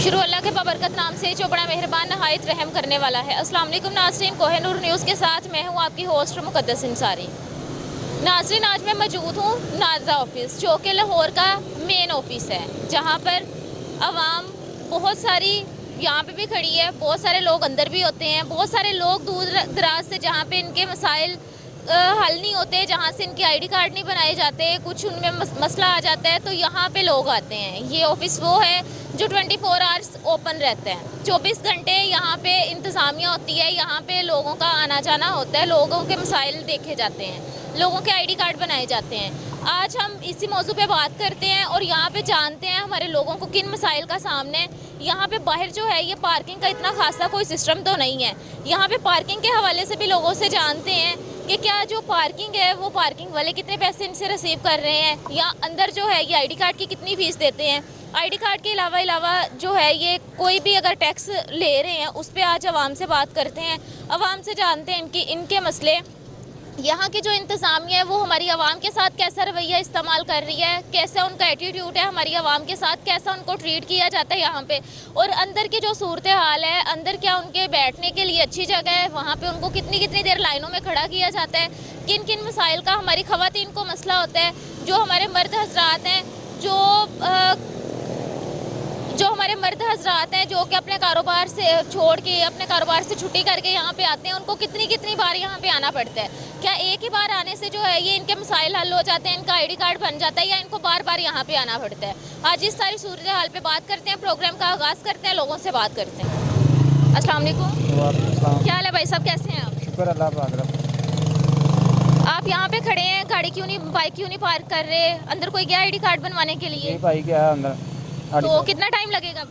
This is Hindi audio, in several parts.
शुरू अल्लाह के बाबरकत नाम से जो बड़ा मेहरबान नहायत रहम करने वाला है। अस्सलाम वालेकुम नाज़रीन, कोहिनूर न्यूज़ के साथ मैं हूँ आपकी होस्ट मुक़द्दस इंसारी। नाज़रीन, आज मैं मौजूद हूँ नाज़ा ऑफिस, जो कि लाहौर का मेन ऑफिस है, जहाँ पर आवाम बहुत सारी यहाँ पे भी खड़ी है, बहुत सारे लोग अंदर भी होते हैं, बहुत सारे लोग दूर दराज से जहाँ पे इनके मसाइल हल नहीं होते, जहाँ से इनके आईडी कार्ड नहीं बनाए जाते, कुछ उनमें मसला आ जाता है, तो यहाँ पे लोग आते हैं। ये ऑफिस वो है जो 24 आवर्स ओपन रहता है, 24 घंटे यहाँ पे इंतज़ामिया होती है, यहाँ पे लोगों का आना जाना होता है, लोगों के मसाइल देखे जाते हैं, लोगों के आईडी कार्ड बनाए जाते हैं। आज हम इसी मौजू पे बात करते हैं और यहाँ पे जानते हैं हमारे लोगों को किन मसाइल का सामने। यहाँ पे बाहर जो है ये पार्किंग का इतना खासा कोई सिस्टम तो नहीं है। यहाँ पे पार्किंग के हवाले से भी लोगों से जानते हैं कि क्या जो पार्किंग है वो पार्किंग वाले कितने पैसे इनसे रिसीव कर रहे हैं, या अंदर जो है ये आईडी कार्ड की कितनी फ़ीस देते हैं। आईडी कार्ड के अलावा जो है ये कोई भी अगर टैक्स ले रहे हैं उस पर आज आवाम से बात करते हैं, आवाम से जानते हैं इनके मसले। यहाँ की जो इंतज़ामिया है वो हमारी आवाम के साथ कैसा रवैया इस्तेमाल कर रही है, कैसा उनका एटीट्यूड है हमारी आवाम के साथ, कैसा उनको ट्रीट किया जाता है यहाँ पे, और अंदर की जो सूरत हाल है, अंदर क्या उनके बैठने के लिए अच्छी जगह है, वहाँ पे उनको कितनी कितनी देर लाइनों में खड़ा किया जाता है, किन किन मसाइल का हमारी ख़वातीन को मसला होता है, जो हमारे मर्द हजरात हैं जो हमारे मर्द हजरात हैं जो कि अपने कारोबार से छोड़ के अपने कारोबार से छुट्टी करके यहाँ पे आते हैं, उनको कितनी कितनी बार यहाँ पे आना पड़ता है। क्या एक ही बार आने से जो है ये इनके मसाइल हल हो जाते हैं, इनका आईडी कार्ड बन जाता है, या इनको बार बार यहाँ पे आना पड़ता है। आज इस सारी सूरत हाल पे बात करते हैं, प्रोग्राम का आगाज़ करते हैं, लोगों से बात करते हैं। अस्सलाम वालेकुम, क्या हाल है भाई साहब, कैसे हैं आप? शुक्र अल्लाह पाक। आप यहाँ पे खड़े हैं, गाड़ी क्यों नहीं, बाइक क्यों नहीं पार्क कर रहे? अंदर कोई गया आईडी कार्ड बनवाने के लिए? भाई क्या है अंदर, तो कितना टाइम लगेगा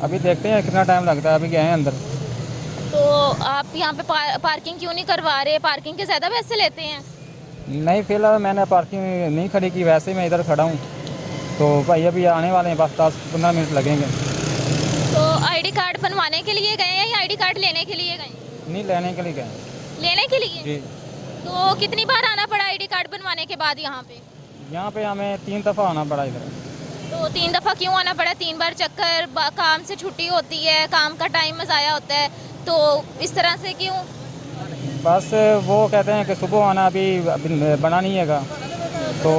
अभी देखते हैं कितना टाइम लगता है, अभी गए हैं अंदर। तो आप यहाँ पे पार्किंग क्यों नहीं करवा रहे? पार्किंग के ज़्यादा पैसे लेते हैं? नहीं, फिलहाल मैंने पार्किंग नहीं खड़ी की, वैसे ही मैं इधर खड़ा हूँ। तो भाई अभी आने वाले हैं, बस 10-15 मिनट लगेंगे। तो आईडी कार्ड बनवाने के लिए गए हैं या आईडी कार्ड लेने के लिए गए? नहीं, लेने के लिए गए। लेने के लिए जी। तो कितनी बार आना पड़ा आईडी कार्ड बनवाने के बाद यहाँ पे? यहाँ पे हमें 3 दफ़ा आना पड़ा इधर। तो 3 दफ़ा क्यों आना पड़ा? 3 बार चक्कर, काम से छुट्टी होती है, काम का टाइम ज़ाया होता है, तो इस तरह से क्यों? बस वो कहते हैं कि सुबह आना, अभी बना नहीं हैगा, तो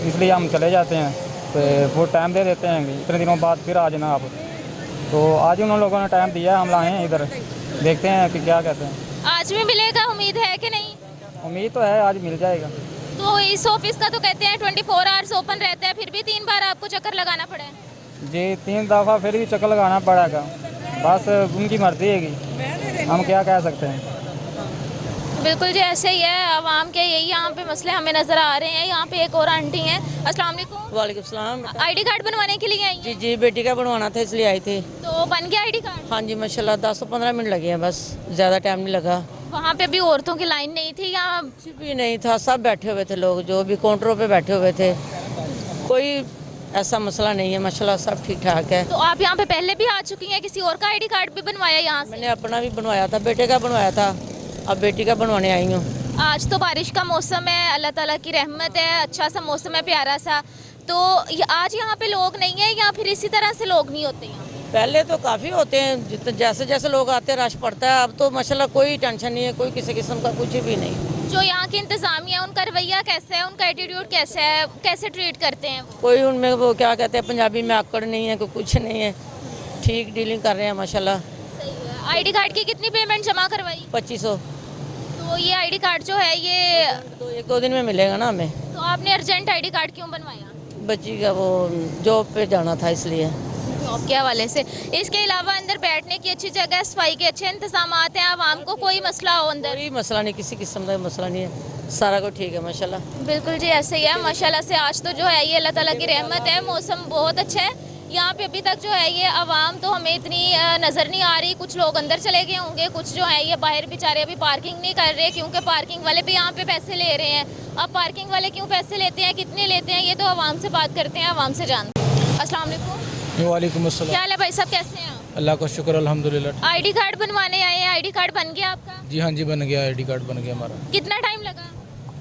इसलिए हम चले जाते हैं। तो वो टाइम दे देते हैं, इतने दिनों बाद फिर आ जाना आप। तो आज उन लोगों ने टाइम दिया, हम लाए हैं इधर, देखते हैं कि क्या कहते हैं। आज भी मिलेगा, उम्मीद है कि नहीं? उम्मीद तो है आज मिल जाएगा। तो इस ऑफिस का तो कहते हैं 24 आवर्स ओपन रहता है, फिर भी 3 बार आपको चक्कर लगाना पड़ा है? जी, 3 दफ़ा फिर भी चक्कर लगाना पड़ेगा, बस उनकी मर्जी है, हम क्या कह सकते हैं। बिल्कुल जी, ऐसे ही है, आवाम के यही यहाँ पे मसले हमें नज़र आ रहे हैं। यहाँ पे एक और आंटी हैं। अस्सलाम वालेकुम। वालेकुम सलाम। आईडी कार्ड बनवाने के लिए आई हैं? जी जी, बेटी का बनवाना था इसलिए आई थी। तो बन गया आईडी कार्ड? हाँ जी माशाल्लाह, 10-15 मिनट लगे हैं, बस ज़्यादा टाइम नहीं लगा। वहाँ पे भी औरतों की लाइन नहीं थी या? कुछ भी नहीं था, सब बैठे हुए थे लोग, जो भी काउंटरों पे बैठे हुए थे, कोई ऐसा मसला नहीं है, माशाल्लाह सब ठीक ठाक है। तो आप यहाँ पे पहले भी आ चुकी हैं? किसी और का आईडी कार्ड भी बनवाया यहाँ से? मैंने अपना भी बनवाया था, बेटे का बनवाया था, अब बेटी का बनवाने आई हूँ। आज तो बारिश का मौसम है, अल्लाह ताला की रहमत है, अच्छा सा मौसम है, प्यारा सा। तो आज यहाँ पे लोग नहीं है या फिर इसी तरह से लोग नहीं होते हैं? पहले तो काफ़ी होते हैं, जैसे जैसे लोग आते हैं रश पड़ता है। अब तो माशाल्लाह कोई टेंशन नहीं है, कोई किसी किस्म का कुछ भी नहीं। जो यहाँ की इंतज़ामिया है उनका रवैया कैसा है, उनका एटीट्यूड कैसा है, कैसे ट्रीट करते हैं वो? कोई उनमें वो क्या कहते हैं पंजाबी में आकड़ नहीं है, कोई कुछ नहीं है, ठीक डीलिंग कर रहे हैं माशाल्लाह। सही है। आईडी कार्ड की कितनी पेमेंट जमा करवाई? 2500। तो ये आईडी कार्ड जो है ये तो 1-2 दिन में मिलेगा ना हमें। तो आपने अर्जेंट आईडी कार्ड क्यों बनवाया? बच्ची का वो जॉब पे जाना था इसलिए। जॉब के हवाले से। इसके अलावा अंदर बैठने की अच्छी जगह, सफाई के अच्छे इंतजाम हैं, आवाम को कोई मसला हो अंदर? कोई मसला नहीं, किसी किस्म का मसला नहीं है, सारा कुछ ठीक है माशाल्लाह। बिल्कुल जी, ऐसे ही है माशाल्लाह से। आज तो जो है ये अल्लाह ताला की रहमत है, मौसम बहुत अच्छा है यहाँ पे। अभी तक जो है ये आवाम तो हमें इतनी नज़र नहीं आ रही, कुछ लोग अंदर चले गए होंगे, कुछ जो है ये बाहर बेचारे अभी पार्किंग नहीं कर रहे, क्योंकि पार्किंग वाले भी यहाँ पे पैसे ले रहे हैं। अब पार्किंग वाले क्यों पैसे लेते हैं, कितने लेते हैं, ये तो आवाम से बात करते हैं, आवाम से जानते हैं। अस्सलाम वालेकुम। वालेकुम अस्सलाम। क्या हाल है भाई साहब, कैसे हैं आप? अल्लाह का शुक्र अल्हम्दुलिल्लाह। आईडी कार्ड बनवाने आए हैं, आईडी कार्ड बन गया आपका? जी हाँ जी, बन गया, आईडी कार्ड बन गया हमारा। कितना टाइम लगा?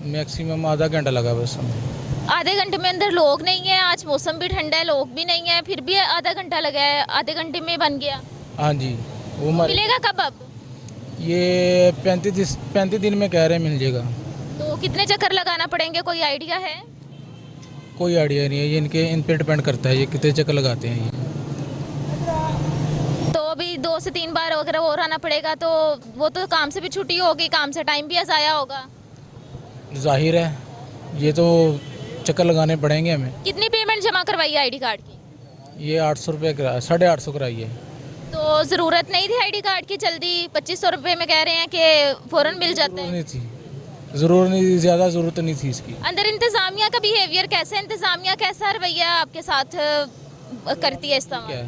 मैक्सिमम आधा घंटा लगा बस हमें। आधे घंटे में अंदर लोग नहीं है, आज मौसम भी ठंडा है, लोग भी नहीं है, फिर भी आधा घंटा लगा है, आधे घंटे में बन गया। हाँ जी, वो हमारे मिलेगा कब अब? ये 35 दिन में कह रहे हैं मिल जाएगा। तो कितने चक्कर लगाना पड़ेंगे, कोई आइडिया है? कोई आइडिया नहीं है, ये इनके इन पे डिपेंड करता है ये कितने चक्कर लगाते हैं ये। तो अभी 2 से 3 बार अगर और आना पड़ेगा तो वो तो काम से भी छुट्टी होगी, काम से टाइम भी ज़ाया होगा। जाहिर है ये तो चक्कर लगाने पड़ेंगे हमें। कितनी पेमेंट जमा करवाई है आईडी कार्ड की? ये 800 रुपये करा 850 कराई है। तो ज़रूरत नहीं थी आईडी कार्ड की, जल्दी 2500 रुपये में कह रहे हैं कि फ़ौरन मिल जाते ज़रूरत हैं। नहीं थी, ज़रूरत नहीं, ज़्यादा ज़रूरत नहीं थी इसकी। अंदर इंतज़ामिया का बिहेवियर कैसा है? इंतज़ामिया कैसा रवैया आपके साथ करती है इस्तेमाल? क्या है,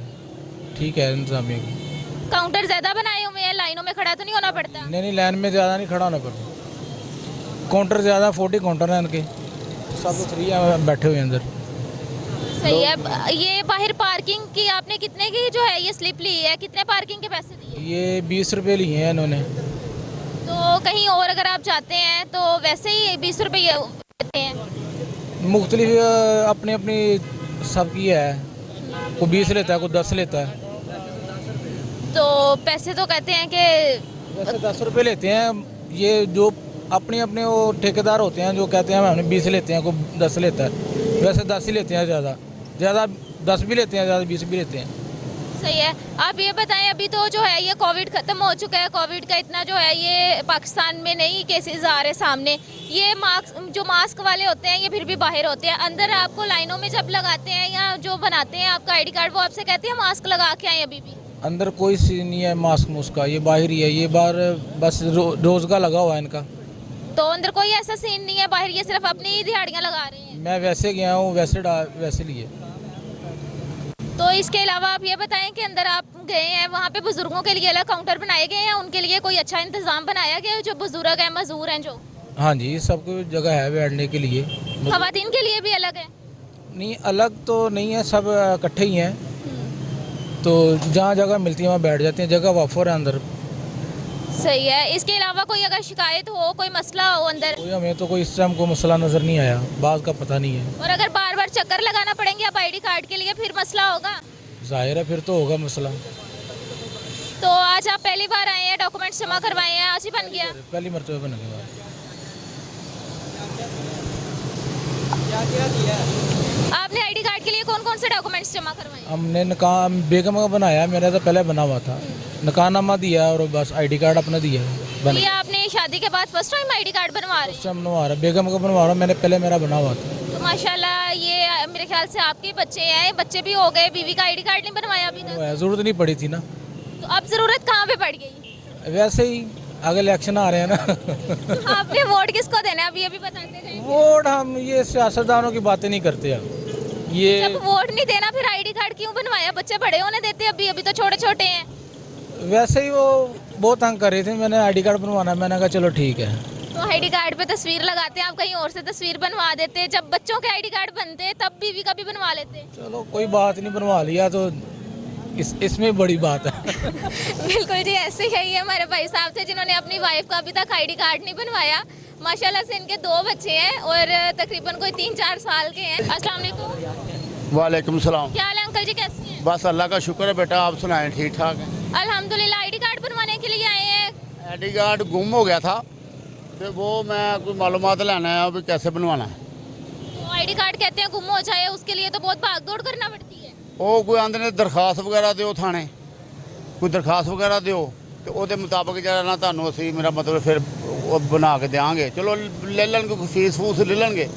ठीक है इंतजामिया की। काउंटर ज़्यादा बनाए हुए हैं, लाइनों में खड़ा तो नहीं होना पड़ता? नहीं, लाइन में ज़्यादा नहीं खड़ा होना पड़ता। काउंटर ज़्यादा 40 काउंटर हैं इनके, सब लोग फ्री हैं बैठे हुए हैं अंदर। सही है। ये बाहर पार्किंग की आपने कितने की जो है ये स्लिप ली है, कितने पार्किंग के पैसे दिए? ये 20 रुपये लिए हैं इन्होंने। तो कहीं और अगर आप जाते हैं तो वैसे ही 20 रुपये देते हैं? मुख्तलिफ अपनी अपनी सबकी है, कोई 20 लेता है, कोई 10 लेता है। तो पैसे तो कहते हैं कि वैसे 10 रुपये लेते हैं, ये जो अपने अपने वो ठेकेदार होते हैं जो कहते हैं हमने 20 लेते हैं, कोई 10 लेता है। वैसे 10 ही लेते हैं, ज़्यादा 10 भी लेते हैं, ज़्यादा 20 भी लेते हैं। सही है। आप ये बताएं, अभी तो जो है ये कोविड ख़त्म हो चुका है, कोविड का इतना जो है ये पाकिस्तान में नहीं केसेस आ रहे सामने। ये मास्क वाले होते हैं ये फिर भी बाहर होते हैं, अंदर आपको लाइनों में जब लगाते हैं या जो बनाते हैं आपका आईडी कार्ड, वो आपसे कहते हैं मास्क लगा के आए। अभी भी अंदर कोई सीन नहीं है मास्क मुस्क का, ये बाहर ही है, ये बाहर बस रोज़ का लगा हुआ है इनका। तो अंदर कोई ऐसा सीन नहीं है, बाहर ये सिर्फ अपनी ही दिहाड़ियाँ लगा रहे हैं। मैं वैसे गया हूँ, वैसे लिए। तो इसके अलावा आप ये बताएं कि अंदर आप गए हैं, वहाँ पे बुजुर्गों के लिए अलग काउंटर बनाए गए हैं, उनके लिए कोई अच्छा इंतजाम बनाया गया है जो बुजुर्ग हैं, मजदूर हैं जो? हाँ जी, सबको जगह है बैठने के लिए। खवातीन के लिए भी अलग है? नहीं, अलग तो नहीं है, सब इकट्ठे ही हैं। तो जहाँ जगह मिलती है वहाँ बैठ जाते हैं, जगह वाफर है अंदर। सही है। इसके अलावा कोई अगर शिकायत हो, कोई मसला हो अंदर? कोई हमें तो कोई इस टाइम को मसला नज़र नहीं आया, बात का पता नहीं है। और अगर बार बार चक्कर लगाना पड़ेंगे आप आईडी कार्ड के लिए, फिर मसला होगा? जाहिर है फिर तो होगा मसला। तो आज आप पहली बार आए हैं, डॉक्यूमेंट्स जमा करवाए हैं, आज ही बन गया? पहली मरतबा बन गया। आपने आईडी कार्ड के लिए कौन कौन से डॉक्यूमेंट्स जमा करवाए? हमने निकाह बेगम का बनाया, मेरा तो पहले बना हुआ था, निकाहनामा दिया और बस आईडी कार्ड अपना दिया बन ये आपने शादी के बाद फर्स्ट टाइम आईडी कार्ड बनवा रहे हैं? बनवा रहा, बेगम का बनवा रहा, मैंने पहले मेरा बना हुआ था। तो माशाल्लाह, ये मेरे ख्याल से आपके बच्चे हैं, बच्चे भी हो गए, बीवी का आईडी कार्ड नहीं बनवाया अभी तक? ज़रूरत नहीं पड़ी थी ना। तो अब ज़रूरत कहाँ पे पड़ गई? वैसे ही आगे इलेक्शन आ रहे हैं ना। आपने वोट किसको देना है अभी अभी बताते हैं? वोट हम ये सियासतदानों की बातें नहीं करते अब। ये जब वोट नहीं देना फिर आईडी कार्ड क्यों बनवाया? बच्चे बड़े होने देते, अभी अभी तो छोटे छोटे हैं। वैसे ही वो बहुत तंग कर रही थी, मैंने आईडी कार्ड बनवाना, मैंने कहा चलो ठीक है। तो आईडी कार्ड पे तस्वीर लगाते हैं, आप कहीं और से तस्वीर बनवा देते। जब बच्चों के आईडी कार्ड बनते तब बीवी का भी बनवा लेते। चलो कोई बात नहीं, बनवा लिया तो इसमें बड़ी बात है। बिल्कुल जी, ऐसे ही हमारे भाई साहब थे जिन्होंने अपनी वाइफ का अभी तक आईडी कार्ड नहीं बनवाया। माशाल्लाह से इनके 2 बच्चे हैं और तकरीबन कोई 3-4 साल के हैं। अस्सलाम वालेकुम। वालेकुम सलाम। क्या हाल है अंकल जी, कैसी हैं? बस अल्लाह का शुक्र है बेटा, आप सुनाएं ठीक ठाक है। अल्हम्दुलिल्लाह। आईडी कार्ड बनवाने के लिए आए हैं? आईडी कार्ड गुम हो गया था तो वो मैं कोई मालूमात लेना है भी कैसे बनवाना है। तो आईडी कार्ड कहते हैं गुम हो जाए, उसके लिए तो बहुत भाग दौड़ करना पड़ती है। ਉਹ ਕੋਈ ਆਂਦੇ ਨੇ ਦਰਖਾਸਤ ਵਗੈਰਾ ਦਿਓ ਥਾਣੇ, ਕੋਈ ਦਰਖਾਸਤ ਵਗੈਰਾ ਦਿਓ ਤੇ ਉਹਦੇ ਮੁਤਾਬਕ ਜਿਹੜਾ ਨਾ ਤੁਹਾਨੂੰ ਅਸੀਂ ਮੇਰਾ ਮਤਲਬ ਫਿਰ ਉਹ ਬਣਾ ਕੇ ਦੇਵਾਂਗੇ। ਚਲੋ ਲੈ ਲੈਣਗੇ, ਕੋਈ ਫੀਸ ਫੂਸ ਲੈ ਲੈਣਗੇ।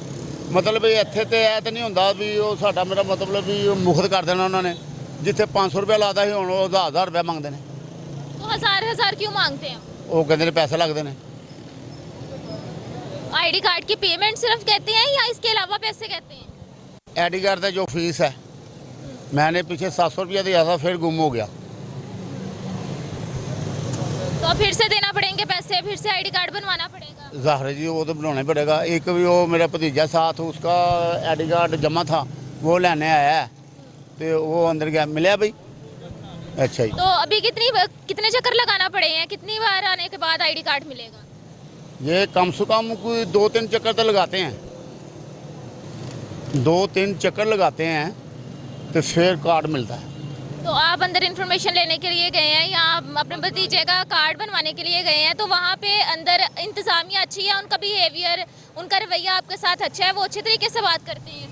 ਮਤਲਬ ਇਹ ਇੱਥੇ ਤੇ ਇਹ ਤਾਂ ਨਹੀਂ ਹੁੰਦਾ ਵੀ ਉਹ ਸਾਡਾ ਮੇਰਾ ਮਤਲਬ ਵੀ ਮੁਫਤ ਕਰ ਦੇਣਾ ਉਹਨਾਂ ਨੇ। ਜਿੱਥੇ 500 ਰੁਪਏ ਲਾਦਾ ਸੀ ਹੁਣ ਉਹ 1000 ਰੁਪਏ ਮੰਗਦੇ ਨੇ। तो हजार क्यों मांगते हैं? ਉਹ ਕਹਿੰਦੇ ਨੇ ਪੈਸੇ ਲੱਗਦੇ ਨੇ। आईडी कार्ड की पेमेंट सिर्फ कहते हैं या इसके अलावा पैसे कहते हैं? आईडी कार्ड का जो फीस है मैंने पीछे 700 रुपया दिया था, फिर गुम हो गया। तो फिर से देना पड़ेंगे पैसे, फिर से आईडी कार्ड बनवाना पड़ेगा? ज़ाहिर है जी, वो तो बनाना ही पड़ेगा। एक भी वो मेरा भतीजा साथ, उसका आईडी कार्ड जमा था, वो लेने आया है तो वो अंदर गया, मिला भाई। अच्छा जी, तो अभी कितने चक्कर लगाना पड़े हैं, कितनी बार आने के बाद आईडी कार्ड मिलेगा? ये कम से कम कोई 2-3 चक्कर तो लगाते हैं, 2-3 चक्कर लगाते हैं तो फिर कार्ड मिलता है। तो आप अंदर इन्फॉर्मेशन लेने के लिए गए हैं या आप अपने भतीजे का कार्ड बनवाने के लिए गए हैं, तो वहाँ पे अंदर इंतज़ामिया अच्छी है, उनका बिहेवियर, उनका रवैया आपके साथ अच्छा है, वो अच्छे तरीके से बात करते हैं?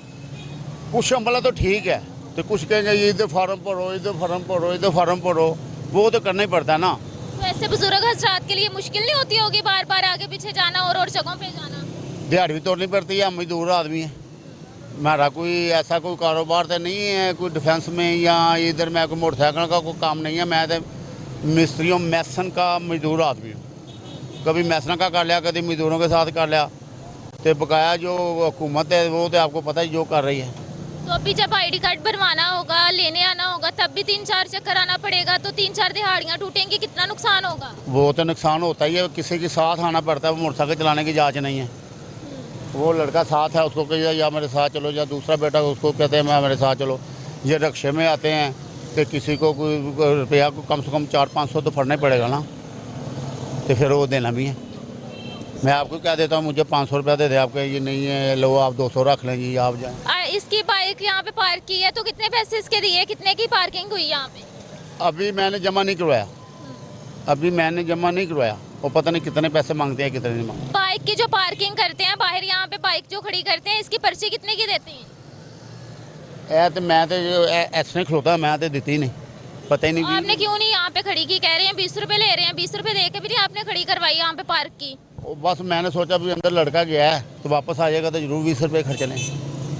कुछ अमला तो ठीक है, तो कुछ कहेंगे ये इधर फार्म भरो, इधर फार्म भरो, इधर फार्म भरो, वो तो करना ही पड़ता है ना। तो ऐसे बुजुर्ग हजरात के लिए मुश्किल नहीं होती होगी बार बार आगे पीछे जाना और जगहों पे जाना? दिहाड़ी भी तोड़नी पड़ती है, हम मजदूर आदमी हैं, हमारा कोई ऐसा कोई कारोबार तो नहीं है कोई डिफेंस में या इधर मैं कोई मोटरसाइकिल का कोई काम नहीं है, मैं तो मिस्त्रियों मैसन का मजदूर आदमी हूँ। कभी मैसन का कर लिया, कभी मजदूरों के साथ कर लिया, तो बकाया जो हुकूमत है वो तो आपको पता ही जो कर रही है। तो अभी जब आईडी कार्ड बनवाना होगा, लेने आना होगा, तब भी 3-4 चक्कर आना पड़ेगा, तो 3-4 दिहाड़ियाँ टूटेंगी, कितना नुकसान होगा? वो तो नुकसान होता ही है, किसी के साथ आना पड़ता है, वो मोटरसाइकिल चलाने की जांच नहीं है। वो लड़का साथ है, उसको कहिए या मेरे साथ चलो, या दूसरा बेटा उसको कहते हैं मैं मेरे साथ चलो। ये रक्शे में आते हैं तो किसी को कोई रुपया को कम से कम 400-500 तो फड़ना ही पड़ेगा ना, तो फिर वो देना भी है। मैं आपको क्या देता हूँ, मुझे 500 रुपया दे दे, आपके ये नहीं है, लो आप 200 रख लें जी, आप जाएँ। इसकी बाइक यहाँ पे पार्क की है, तो कितने पैसे इसके दिए, कितने की पार्किंग हुई यहाँ पे? अभी मैंने जमा नहीं करवाया, अभी मैंने जमा नहीं करवाया, वो पता नहीं कितने पैसे मांगते हैं, कितने नहीं मांगते। बाइक की जो पार्किंग करते हैं बाहर, यहाँ पे बाइक जो खड़ी करते हैं, इसकी पर्ची कितने की देते हैं? तो मैं तो ऐसे खलोता, मैं तो देती नहीं, पता ही नहीं कि आपने क्यों नहीं यहाँ पे खड़ी की? कह रहे हैं 20 रुपए ले रहे हैं, 20 रुपए दे के भी नहीं आपने खड़ी करवाई यहाँ पे पार्क की? बस मैंने सोचा भी अंदर लड़का गया है तो वापस आ जाएगा तो जरूर 20 रुपये खर्च लें।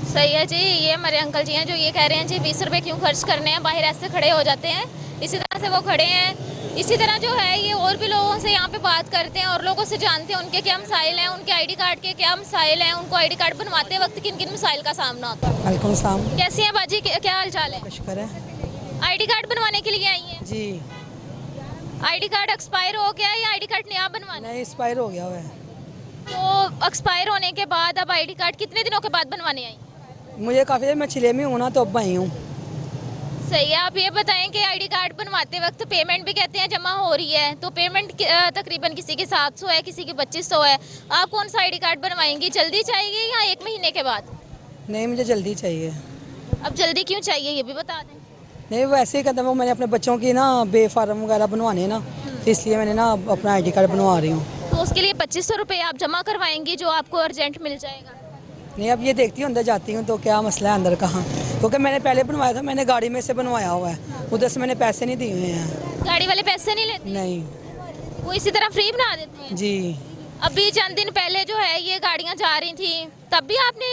सही है जी, ये हमारे अंकल जी हैं जो ये कह रहे हैं जी 20 रुपए क्यों खर्च करने हैं, बाहर ऐसे खड़े हो जाते हैं, इसी तरह से वो खड़े हैं। इसी तरह जो है ये और भी लोगों से यहाँ पे बात करते हैं और लोगों से जानते हैं उनके क्या मसाइल हैं, उनके आईडी कार्ड के क्या मसाइल हैं, उनको आईडी कार्ड बनवाते वक्त किन किन मसाइल का सामना होता है। वालेकुम सलाम। कैसी हैं बाजी, क्या हाल चाल है? शुक्र है आईडी कार्ड बनवाने के लिए आई हैं? जी। आईडी कार्ड एक्सपायर हो गया है या आईडी कार्ड नया बनवाना है? नहीं, एक्सपायर हो गया हुआ है। तो एक्सपायर होने के बाद अब आईडी कार्ड कितने दिनों के बाद बनवाने आई? मुझे काफ़ी देर, मैं चिले में हूँ ना, तो अब आई हूँ। सही है। आप ये बताएं कि आईडी कार्ड बनवाते वक्त पेमेंट भी कहते हैं जमा हो रही है, तो पेमेंट तकरीबन किसी की 700 है, किसी की 2500 है। आप कौन सा आईडी कार्ड बनवाएंगी, जल्दी चाहिए या 1 महीने के बाद? नहीं, मुझे जल्दी चाहिए। अब जल्दी क्यों चाहिए ये भी बता दें। नहीं, वो ऐसे ही कहते हैं, वो मैंने अपने बच्चों की ना बेफार्म वगैरह बनवाने ना, तो इसलिए मैंने ना अपना आईडी कार्ड बनवा रही हूँ। तो उसके लिए 2500 रुपये आप जमा करवाएंगी जो आपको अर्जेंट मिल जाएगा? नहीं, अब ये देखती हूँ अंदर जाती हूँ तो क्या मसला है अंदर कहाँ, क्योंकि मैंने पहले बनवाया था, मैंने गाड़ी में से बनवाया हुआ है, उधर से मैंने पैसे नहीं दिए हुए हैं। गाड़ी वाले पैसे नहीं लेते? नहीं। वो इसी तरह फ्री बना देते हैं? जी। अभी चंद दिन पहले जो है ये गाड़ियाँ जा रही थी, तब भी आपने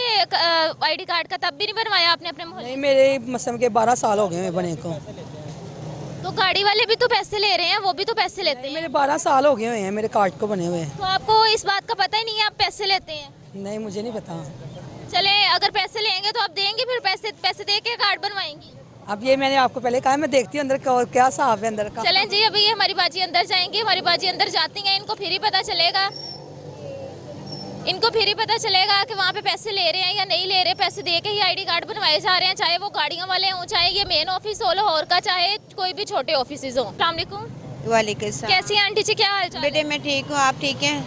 आईडी कार्ड का तब भी नहीं बनवाया आपने अपने मोहल्ले? नहीं, मेरे मसम के 12 साल हो गए हैं बने को। तो गाड़ी वाले भी तो पैसे ले रहे हैं, वो भी तो पैसे लेते हैं। मेरे 12 साल हो गए हुए हैं मेरे कार्ड को बने हुए। तो आपको इस बात का पता ही नहीं है आप पैसे लेते हैं? नहीं, मुझे नहीं पता। चले, अगर पैसे लेंगे तो आप देंगे, फिर पैसे दे के कार्ड बनवाएंगी? अब ये मैंने आपको पहले कहा, मैं देखती हूँ अंदर क्या हिसाब है अंदर का। चलें जी, अभी ये हमारी बाजी अंदर जाएंगी, हमारी बाजी अंदर जाती हैं, इनको फिर ही पता चलेगा, इनको फिर ही पता चलेगा कि वहाँ पे पैसे ले रहे हैं या नहीं ले रहे। पैसे दे के ही आईडी कार्ड बनवाए जा रहे हैं, चाहे वो गाड़ियों वाले हों, चाहे ये मेन ऑफिस हो लाहौर का, चाहे कोई भी छोटे ऑफिस हो। अस्सलाम वालेकुम। वालेकुम सलाम। कैसी हैं आंटी जी, क्या हाल चाल? बेटे मैं ठीक हूँ, आप ठीक हैं?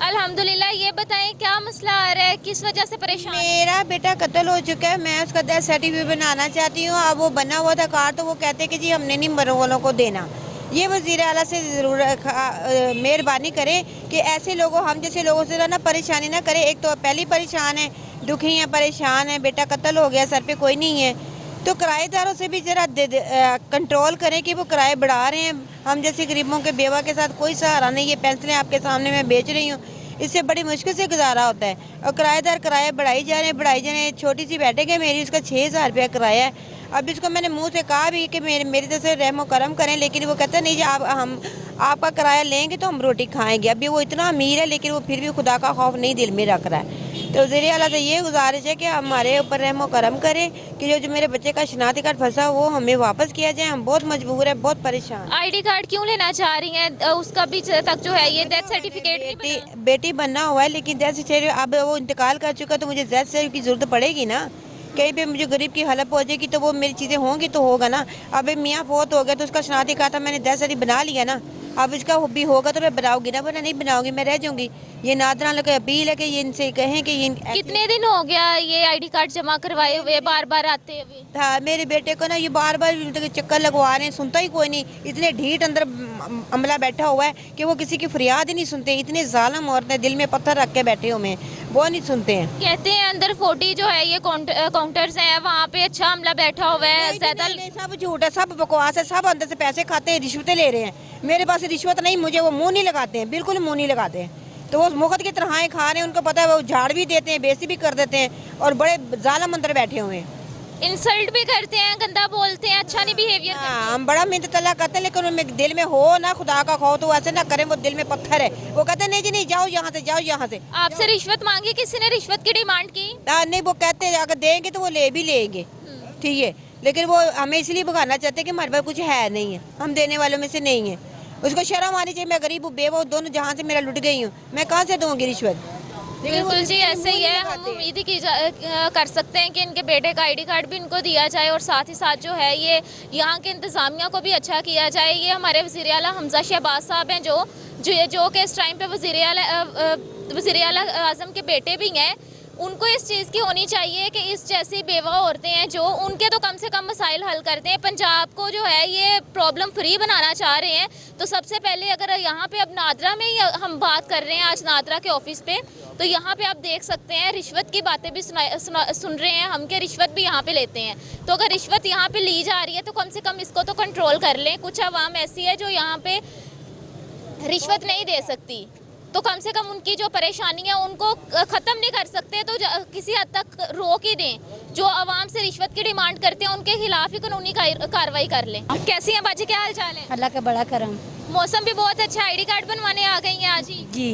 अल्हम्दुलिल्लाह। ये बताएं क्या मसला आ रहा है, किस वजह से परेशान? मेरा बेटा कत्ल हो चुका है, मैं उसका डेथ सर्टिफिकेट बनाना चाहती हूँ। अब वो बना हुआ था कार्ड, तो वो कहते कि जी हमने नहीं मरने वालों को देना। ये वज़ीर आला से ज़रूर मेहरबानी करें कि ऐसे लोगों, हम जैसे लोगों से ना परेशानी ना करें। एक तो पहली परेशान है, दुखी हैं, परेशान है, बेटा कत्ल हो गया, सर पे कोई नहीं है, तो किराएदारों से भी ज़रा कंट्रोल करें कि वो किराए बढ़ा रहे हैं। हम जैसे गरीबों के बेवा के साथ कोई सहारा नहीं। ये पेंसिलें आपके सामने मैं बेच रही हूँ, इससे बड़ी मुश्किल से गुजारा होता है, और किराएदार किराए बढ़ाई जा रहे हैं। छोटी सी बैठक है मेरी, उसका 6000 रुपया किराया है। अब इसको मैंने मुंह से कहा भी कि मेरी तरफ से रहमो करम करें, लेकिन वो कहते नहीं जी हम आपका किराया लेंगे तो हम रोटी खाएंगे। अभी वो इतना अमीर है लेकिन वो फिर भी खुदा का खौफ नहीं दिल में रख रहा है। तो वज़ीर आला से ये गुजारिश है कि हमारे ऊपर रहमो करम करें कि जो मेरे बच्चे का शनाख्ती कार्ड फंसा वो हमें वापस किया जाए। हम बहुत मजबूर है, बहुत परेशान। आईडी कार्ड क्यों लेना चाह रही हैं? उसका भी तक जो है ये डेथ सर्टिफिकेट नहीं बना। बेटी बनना हुआ है, लेकिन डेथ सर्टिफिकेट अब वो इंतकाल कर चुका, तो मुझे डेथ सर्टिफिकेट की जरूरत पड़ेगी ना। कहीं पे मुझे गरीब की हालत हो जाएगी तो वो मेरी चीज़ें होंगी तो होगा ना। अब मियाँ फोत हो गया तो उसका शनाख्ती कार्ड था, मैंने डेथ सर्टिफिकेट बना लिया ना, अब इसका भी होगा तो मैं बनाऊंगी ना, वरना नहीं बनाऊंगी, मैं रह जाऊंगी। ये नादरा लोग अपील है कि ये इनसे कहें कि ये कितने दिन हो गया ये आईडी कार्ड जमा करवाए हुए, बार बार आते हुए? हाँ, मेरे बेटे को ना ये बार बार चक्कर लगवा रहे हैं, सुनता ही कोई नहीं। इतने ढीठ अंदर अमला बैठा हुआ है कि वो किसी की फरियाद ही नहीं सुनते। इतने जालिम औरतें दिल में पत्थर रख के बैठे हुए हैं, वो नहीं सुनते हैं। कहते हैं अंदर 40 जो है ये काउंटर्स हैं, वहाँ पे अच्छा अमला बैठा हुआ है। ज्यादा नहीं, सब झूठ है, सब बकवास है, सब अंदर से पैसे खाते हैं, रिश्वतें ले रहे हैं। मेरे पास रिश्वत नहीं, मुझे वो मुंह नहीं लगाते हैं, बिल्कुल मुंह नहीं लगाते हैं। तो वो मुफ्त की तरह खा रहे हैं, उनको पता है, वो झाड़ भी देते हैं, बेइज्जती भी कर देते हैं, और बड़े जालिम अंदर बैठे हुए हैं। इंसल्ट भी करते हैं, गंदा बोलते हैं, अच्छा नहीं बिहेवियर करते हाँ, हम बड़ा मिन्नत तला करते हैं, लेकिन उनमें दिल में हो ना खुदा का खौफ, तो ऐसे ना करें, वो दिल में पत्थर है। वो कहते हैं नहीं जी नहीं, जाओ यहाँ से, जाओ यहाँ से। हैं। आपसे रिश्वत मांगी, किसी ने रिश्वत की डिमांड की? नहीं, वो कहते हैं अगर देंगे तो वो ले भी लेंगे, ठीक है, लेकिन वो हमें इसलिए भगाना चाहते हैं कि हमारे पास कुछ है नहीं है, हम देने वालों में से नहीं है। उसको शर्म आनी चाहिए। मैं गरीब हूँ, बेवा हूँ, दोनों जहाँ से मेरा लुट गई हूँ, मैं कहाँ से दूंगी रिश्वत? बिल्कुल जी, ऐसे ही है। हम उम्मीद ही कर सकते हैं कि इनके बेटे का आईडी कार्ड भी इनको दिया जाए, और साथ ही साथ जो है ये यहाँ के इंतज़ामिया को भी अच्छा किया जाए। ये हमारे वज़ीर आला हमजा शहबाज साहब हैं, जो कि इस टाइम पे वज़ीर आला आज़म के बेटे भी हैं। उनको इस चीज़ की होनी चाहिए कि इस जैसी बेवा औरतें हैं जो उनके तो कम से कम मसाइल हल करते हैं। पंजाब को जो है ये प्रॉब्लम फ्री बनाना चाह रहे हैं। तो सबसे पहले अगर यहाँ पे अब नादरा में ही हम बात कर रहे हैं, आज नादरा के ऑफिस पे, तो यहाँ पे आप देख सकते हैं रिश्वत की बातें भी सुन रहे हैं हम, के रिश्वत भी यहाँ पे लेते हैं। तो अगर रिश्वत यहाँ पे ली जा रही है तो कम से कम इसको तो कंट्रोल कर लें। कुछ आवाम ऐसी है जो यहाँ पे रिश्वत नहीं दे सकती, तो कम से कम उनकी जो परेशानी है उनको ख़त्म नहीं कर सकते तो किसी हद तक रोक ही दें। जो आवाम से रिश्वत की डिमांड करते हैं उनके खिलाफ ही कानूनी कार्रवाई कर लें। कैसी हैं बाजी, क्या हाल चाल है? अल्लाह का बड़ा करम। मौसम भी बहुत अच्छा, आईडी कार्ड बनवाने आ गई हैं आज ही? जी,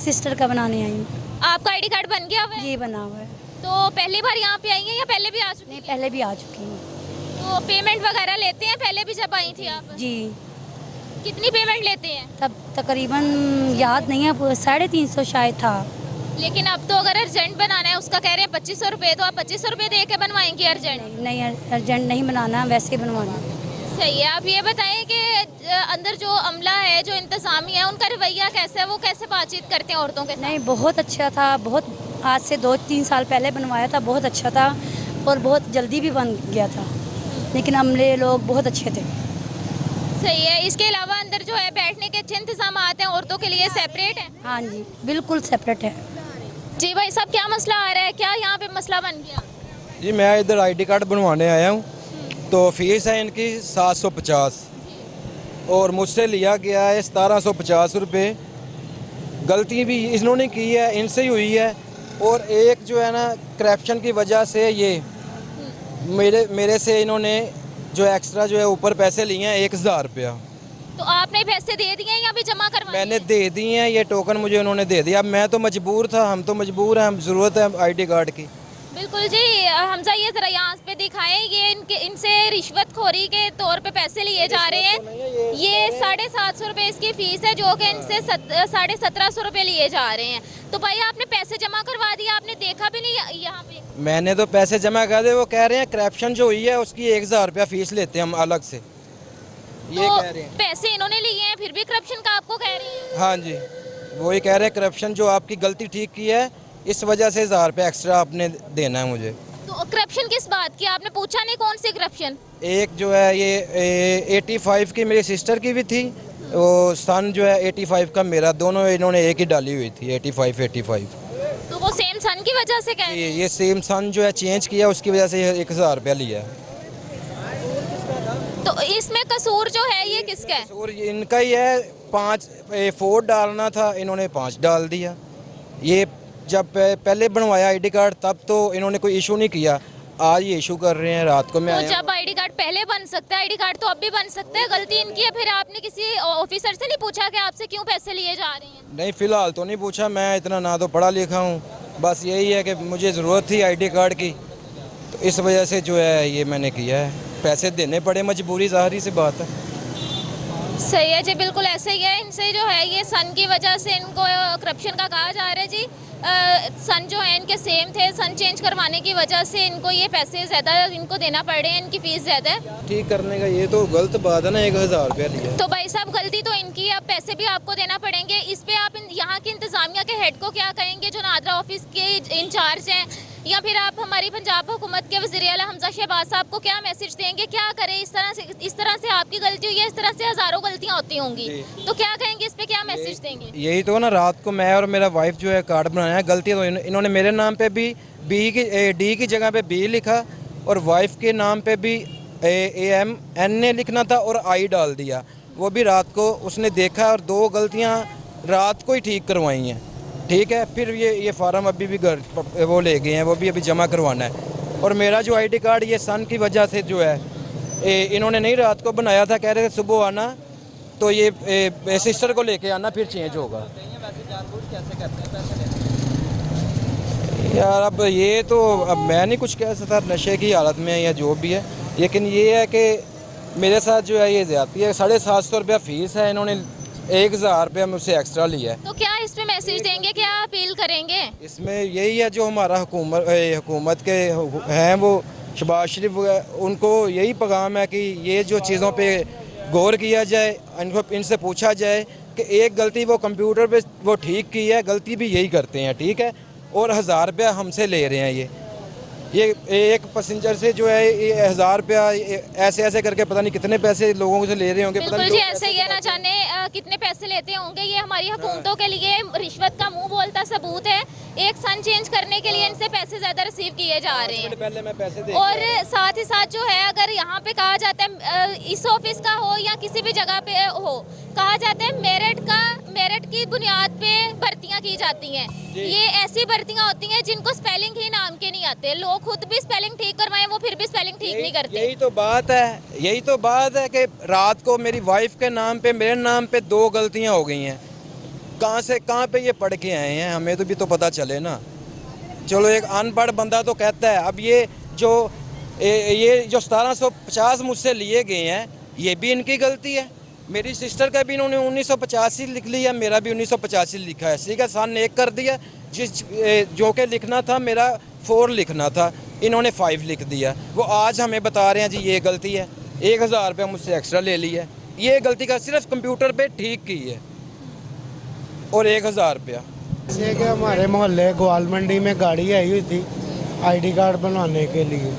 सिस्टर का बनाने आई हूँ। आपका आईडी कार्ड बन गया हुआ है? जी, बना हुआ है। तो पहली बार यहाँ पे आई हैं या पहले भी आ चुकी नहीं, हैं? पहले भी आ चुकी हूँ। तो पेमेंट वगैरह लेते हैं? पहले भी जब आई थी आप? जी, कितनी पेमेंट लेते हैं? तब तकरीबन याद नहीं है, 350 शायद था। लेकिन अब तो अगर अर्जेंट बनाना है उसका कह रहे हैं 2500 रुपये, तो आप 2500 रुपये दे के बनवाएंगे अर्जेंट? नहीं, अर्जेंट नहीं बनाना, वैसे ही बनवाना। सही है। आप ये बताएं कि अंदर जो अमला है, जो इंतज़ामिया है, उनका रवैया कैसा है? वो कैसे बातचीत करते हैं औरतों के साथ? नहीं, बहुत अच्छा था। बहुत आज से 2-3 साल पहले बनवाया था, बहुत अच्छा था और बहुत जल्दी भी बन गया था। लेकिन अमले लोग बहुत अच्छे थे। सही है। इसके अलावा अंदर जो है बैठने के अच्छे इंतजाम हैं औरतों के लिए, सेपरेट है? हाँ जी, बिल्कुल सेपरेट है। जी भाई साहब, क्या मसला आ रहा है? क्या यहाँ पे मसला बन गया? जी, मैं इधर आईडी कार्ड बनवाने आया हूँ, तो फीस है इनकी 750 और मुझसे लिया गया है 1750 रुपये। गलती भी इन्होंने की है, इनसे ही हुई है। और एक जो है ना, करप्शन की वजह से ये मेरे से इन्होंने जो एक्स्ट्रा जो है ऊपर पैसे लिए हैं 1000 रुपया। तो आपने पैसे दे दिए हैं या भी जमा करवाए? मैंने दे दिए हैं, ये टोकन मुझे उन्होंने दे दिया। अब मैं तो मजबूर था, हम तो मजबूर हैं, हम ज़रूरत है आईडी कार्ड की। बिल्कुल जी। हमजा, ये ज़रा यहाँ पे दिखाएं, ये इनसे रिश्वतखोरी के तौर पे पैसे लिए जा रहे हैं। ये 750 रुपये इसकी फ़ीस है, जो कि इनसे 1750 रुपये लिए जा रहे हैं। तो भाई आपने पैसे जमा करवा दिया, आपने देखा भी नहीं यहाँ पे? मैंने तो पैसे जमा कर दिए। वो कह रहे हैं करप्शन जो हुई है उसकी 1000 रुपया फ़ीस लेते हैं हम अलग से, ये तो कह रहे हैं। पैसे इन्होंने लिए हैं, फिर भी करप्शन का आपको कह रही हैं? हाँ जी, वही कह रहे हैं करप्शन जो आपकी गलती ठीक की है, इस वजह से 1000 रुपया एक्स्ट्रा आपने देना है मुझे। तो करप्शन किस बात की? आपने पूछा नहीं कौन सी करप्शन? एक जो है ये 85 की मेरी सिस्टर की भी थी, वो सन जो है 85 का मेरा, दोनों इन्होंने एक ही डाली हुई थी, 85। तो वो सेम सन की वजह से कह रहे हैं? ये सेम सन जो है चेंज किया, उसकी वजह से 1000 रुपया लिया। तो इसमें कसूर जो है ये किसका है? और इनका ही है। 4 डालना था, इन्होंने 5 डाल दिया। ये जब पहले बनवाया आईडी कार्ड तब तो इन्होंने कोई इशू नहीं किया, आज ये इशू कर रहे हैं। रात को मैं तो आया, जब आईडी कार्ड पहले बन सकता है, आईडी कार्ड तो अब भी बन सकता है। गलती इनकी है। फिर आपने किसी ऑफिसर से नहीं पूछा कि आपसे क्यों पैसे लिए जा रहे हैं? नहीं, फ़िलहाल तो नहीं पूछा। मैं इतना ना तो पढ़ा लिखा हूँ, बस यही है कि मुझे ज़रूरत थी आईडी कार्ड की, तो इस वजह से जो है ये मैंने किया है। पैसे देने पड़े, मजबूरी, ज़ाहिर सी बात है। सही है जी, बिल्कुल ऐसे ही है। इनसे जो है ये सन की वजह से इनको करप्शन का कहा जा रहा है जी। सन जो है इनके सेम थे, सन चेंज करवाने की वजह से इनको ये पैसे ज़्यादा इनको देना पड़ रहे हैं, इनकी फ़ीस ज़्यादा है। ठीक करने का ये तो गलत बात है ना, 1000 रुपया लिया। तो भाई साहब, गलती तो इनकी है अब पैसे भी आपको देना पड़ेंगे। इस पे आप यहाँ की इंतजामिया के हेड को क्या कहेंगे जो नादरा ऑफिस के इंचार्ज हैं, या फिर आप हमारी पंजाब हुकूमत के वज़ीर आला हमजा शहबाज साहब को क्या मैसेज देंगे? क्या करें? इस तरह से आपकी गलती हुई है, इस तरह से हज़ारों गलतियाँ होती होंगी, तो क्या कहेंगे? इस पे क्या मैसेज देंगे? यही तो ना, रात को मैं और मेरा वाइफ जो है कार्ड बनाया है, गलती तो इन्होंने मेरे नाम पे भी डी की जगह पे बी लिखा और वाइफ के नाम पे भी AMN लिखना था और आई डाल दिया। वो भी रात को उसने देखा और 2 गलतियां रात को ही ठीक करवाई हैं। ठीक है, फिर ये फार्म अभी भी घर वो ले गए हैं, वो भी अभी जमा करवाना है। और मेरा जो ID कार्ड ये सन की वजह से जो है इन्होंने नहीं रात को बनाया था, कह रहे थे सुबह आना, तो ये सिस्टर को लेके आना फिर चेंज होगा। यार अब ये तो अब मैं नहीं कुछ कह सकता, नशे की हालत में है या जो भी है, लेकिन ये है कि मेरे साथ जो है ये ज़्यादती है। 750 रुपया फ़ीस है, इन्होंने 1000 रुपया मुझसे एक्स्ट्रा लिया है। तो क्या इस पे मैसेज देंगे, क्या अपील करेंगे? इसमें यही है जो हमारा हुकूमत के हैं वो शहबाज शरीफ, उनको यही पैगाम है कि ये जो चीज़ों पे गौर किया जाए, इनसे पूछा जाए कि एक गलती वो कंप्यूटर पे वो ठीक की है, गलती भी यही करते हैं, ठीक है, और 1000 रुपया हमसे ले रहे हैं। ये एक पैसेंजर से जो है 1000 रुपया ऐसे करके पता नहीं कितने पैसे लोगों से ले रहे होंगे। पता बिल्कुल नहीं जी, ऐसे ही है, ना जाने कितने पैसे लेते होंगे। ये हमारी हुकूमतों के लिए रिश्वत का मुंह बोलता सबूत है। एक सन चेंज करने के लिए इनसे पैसे ज़्यादा रिसीव किए जा रहे हैं। पहले मैं पैसे दे और साथ ही साथ जो है, अगर यहाँ पे कहा जाता है, इस ऑफिस का हो या किसी भी जगह पे हो, कहा जाता है मेरिट की बुनियाद पे भर्तियाँ की जाती हैं। ये ऐसी भर्तियाँ होती हैं जिनको स्पेलिंग ही नाम के नहीं आते। लोग खुद भी स्पेलिंग ठीक करवाएं, वो फिर भी स्पेलिंग ठीक नहीं करते। यही तो बात है कि रात को मेरी वाइफ के नाम पे मेरे नाम पे 2 गलतियां हो गई हैं। कहाँ पे ये पढ़ के आए हैं, हमें तो भी तो पता चले ना। चलो एक अनपढ़ बंदा तो कहता है। अब ये जो 1750 मुझसे लिए गए हैं, ये भी इनकी गलती है। मेरी सिस्टर का भी इन्होंने 1985 लिख लिया, मेरा भी 1985 लिखा है, ठीक है, सन 1 कर दिया। जो के लिखना था मेरा 4 लिखना था, इन्होंने 5 लिख दिया। वो आज हमें बता रहे हैं जी ये गलती है, 1000 रुपया मुझसे एक्स्ट्रा ले लिया है। ये गलती का सिर्फ कंप्यूटर पे ठीक की है और 1000 रुपया। जैसे कि हमारे मोहल्ले ग्वाल मंडी में गाड़ी आई हुई थी ID कार्ड बनवाने के लिए,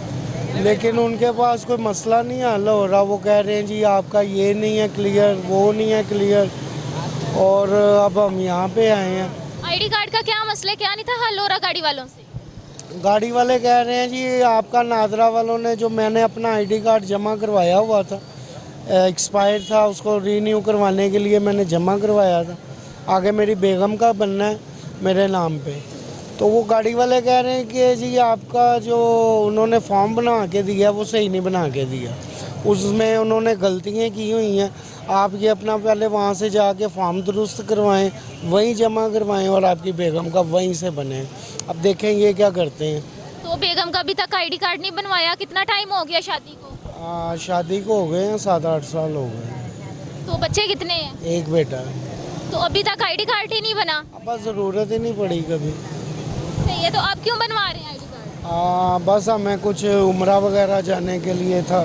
लेकिन उनके पास कोई मसला नहीं हल हो रहा। वो कह रहे हैं जी आपका ये नहीं है क्लियर, वो नहीं है क्लियर, और अब हम यहाँ पे आए हैं। ID कार्ड का क्या मसला, क्या नहीं था हल हो रहा गाड़ी वालों से? गाड़ी वाले कह रहे हैं जी आपका नादरा वालों ने, जो मैंने अपना ID कार्ड जमा करवाया हुआ था, एक्सपायर था, उसको रीन्यू करवाने के लिए मैंने जमा करवाया था। आगे मेरी बेगम का बनना है मेरे नाम पे, तो वो गाड़ी वाले कह रहे हैं कि जी आपका जो उन्होंने फॉर्म बना के दिया वो सही नहीं बना के दिया, उसमें उन्होंने गलतियाँ की हुई हैं। आप ये अपना पहले वहाँ से जाके फॉर्म दुरुस्त करवाएं, वहीं जमा करवाएं और आपकी बेगम का वहीं से बने। अब देखें ये क्या करते हैं। तो बेगम का अभी तक ID कार्ड नहीं बनवाया, कितना टाइम हो गया शादी को? शादी को हो गए हैं 7-8 साल हो गए। तो बच्चे कितने हैं? एक बेटा है। तो अभी तक ID कार्ड ही नहीं बना? अब ज़रूरत ही नहीं पड़ी कभी। सही है, तो आप क्यों बनवा रहे हैं ID कार्ड? बस हमें कुछ उम्रा वगैरह जाने के लिए था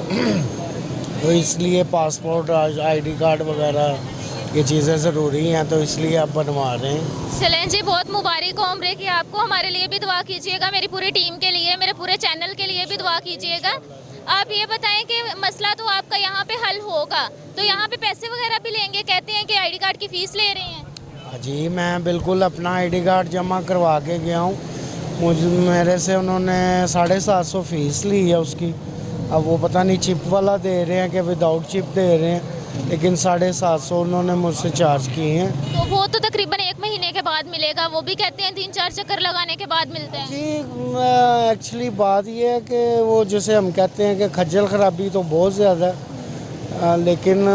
तो इसलिए पासपोर्ट ID कार्ड वगैरह ये चीज़ें ज़रूरी हैं, तो इसलिए आप बनवा रहे हैं। चलें जी, बहुत मुबारक हो उम्रे की आपको। हमारे लिए भी दुआ कीजिएगा, मेरी पूरी टीम के लिए, मेरे पूरे चैनल के लिए भी दुआ कीजिएगा। आप ये बताएं कि मसला तो आपका यहाँ पे हल होगा, तो यहाँ पे पैसे वगैरह भी लेंगे? कहते हैं कि ID कार्ड की फ़ीस ले रहे हैं। जी मैं बिल्कुल अपना ID कार्ड जमा करवा के गया हूँ, मेरे से उन्होंने 750 फ़ीस ली है उसकी। अब वो पता नहीं चिप वाला दे रहे हैं कि विदाउट चिप दे रहे हैं, लेकिन 750 उन्होंने मुझसे चार्ज किए हैं। तो वो तो तकरीबन 1 महीने के बाद मिलेगा, वो भी कहते हैं 3-4 चक्कर लगाने के बाद मिलते हैं। जी एक्चुअली बात ये है कि वो जैसे हम कहते हैं कि खज्जल खराबी तो बहुत ज़्यादा है, लेकिन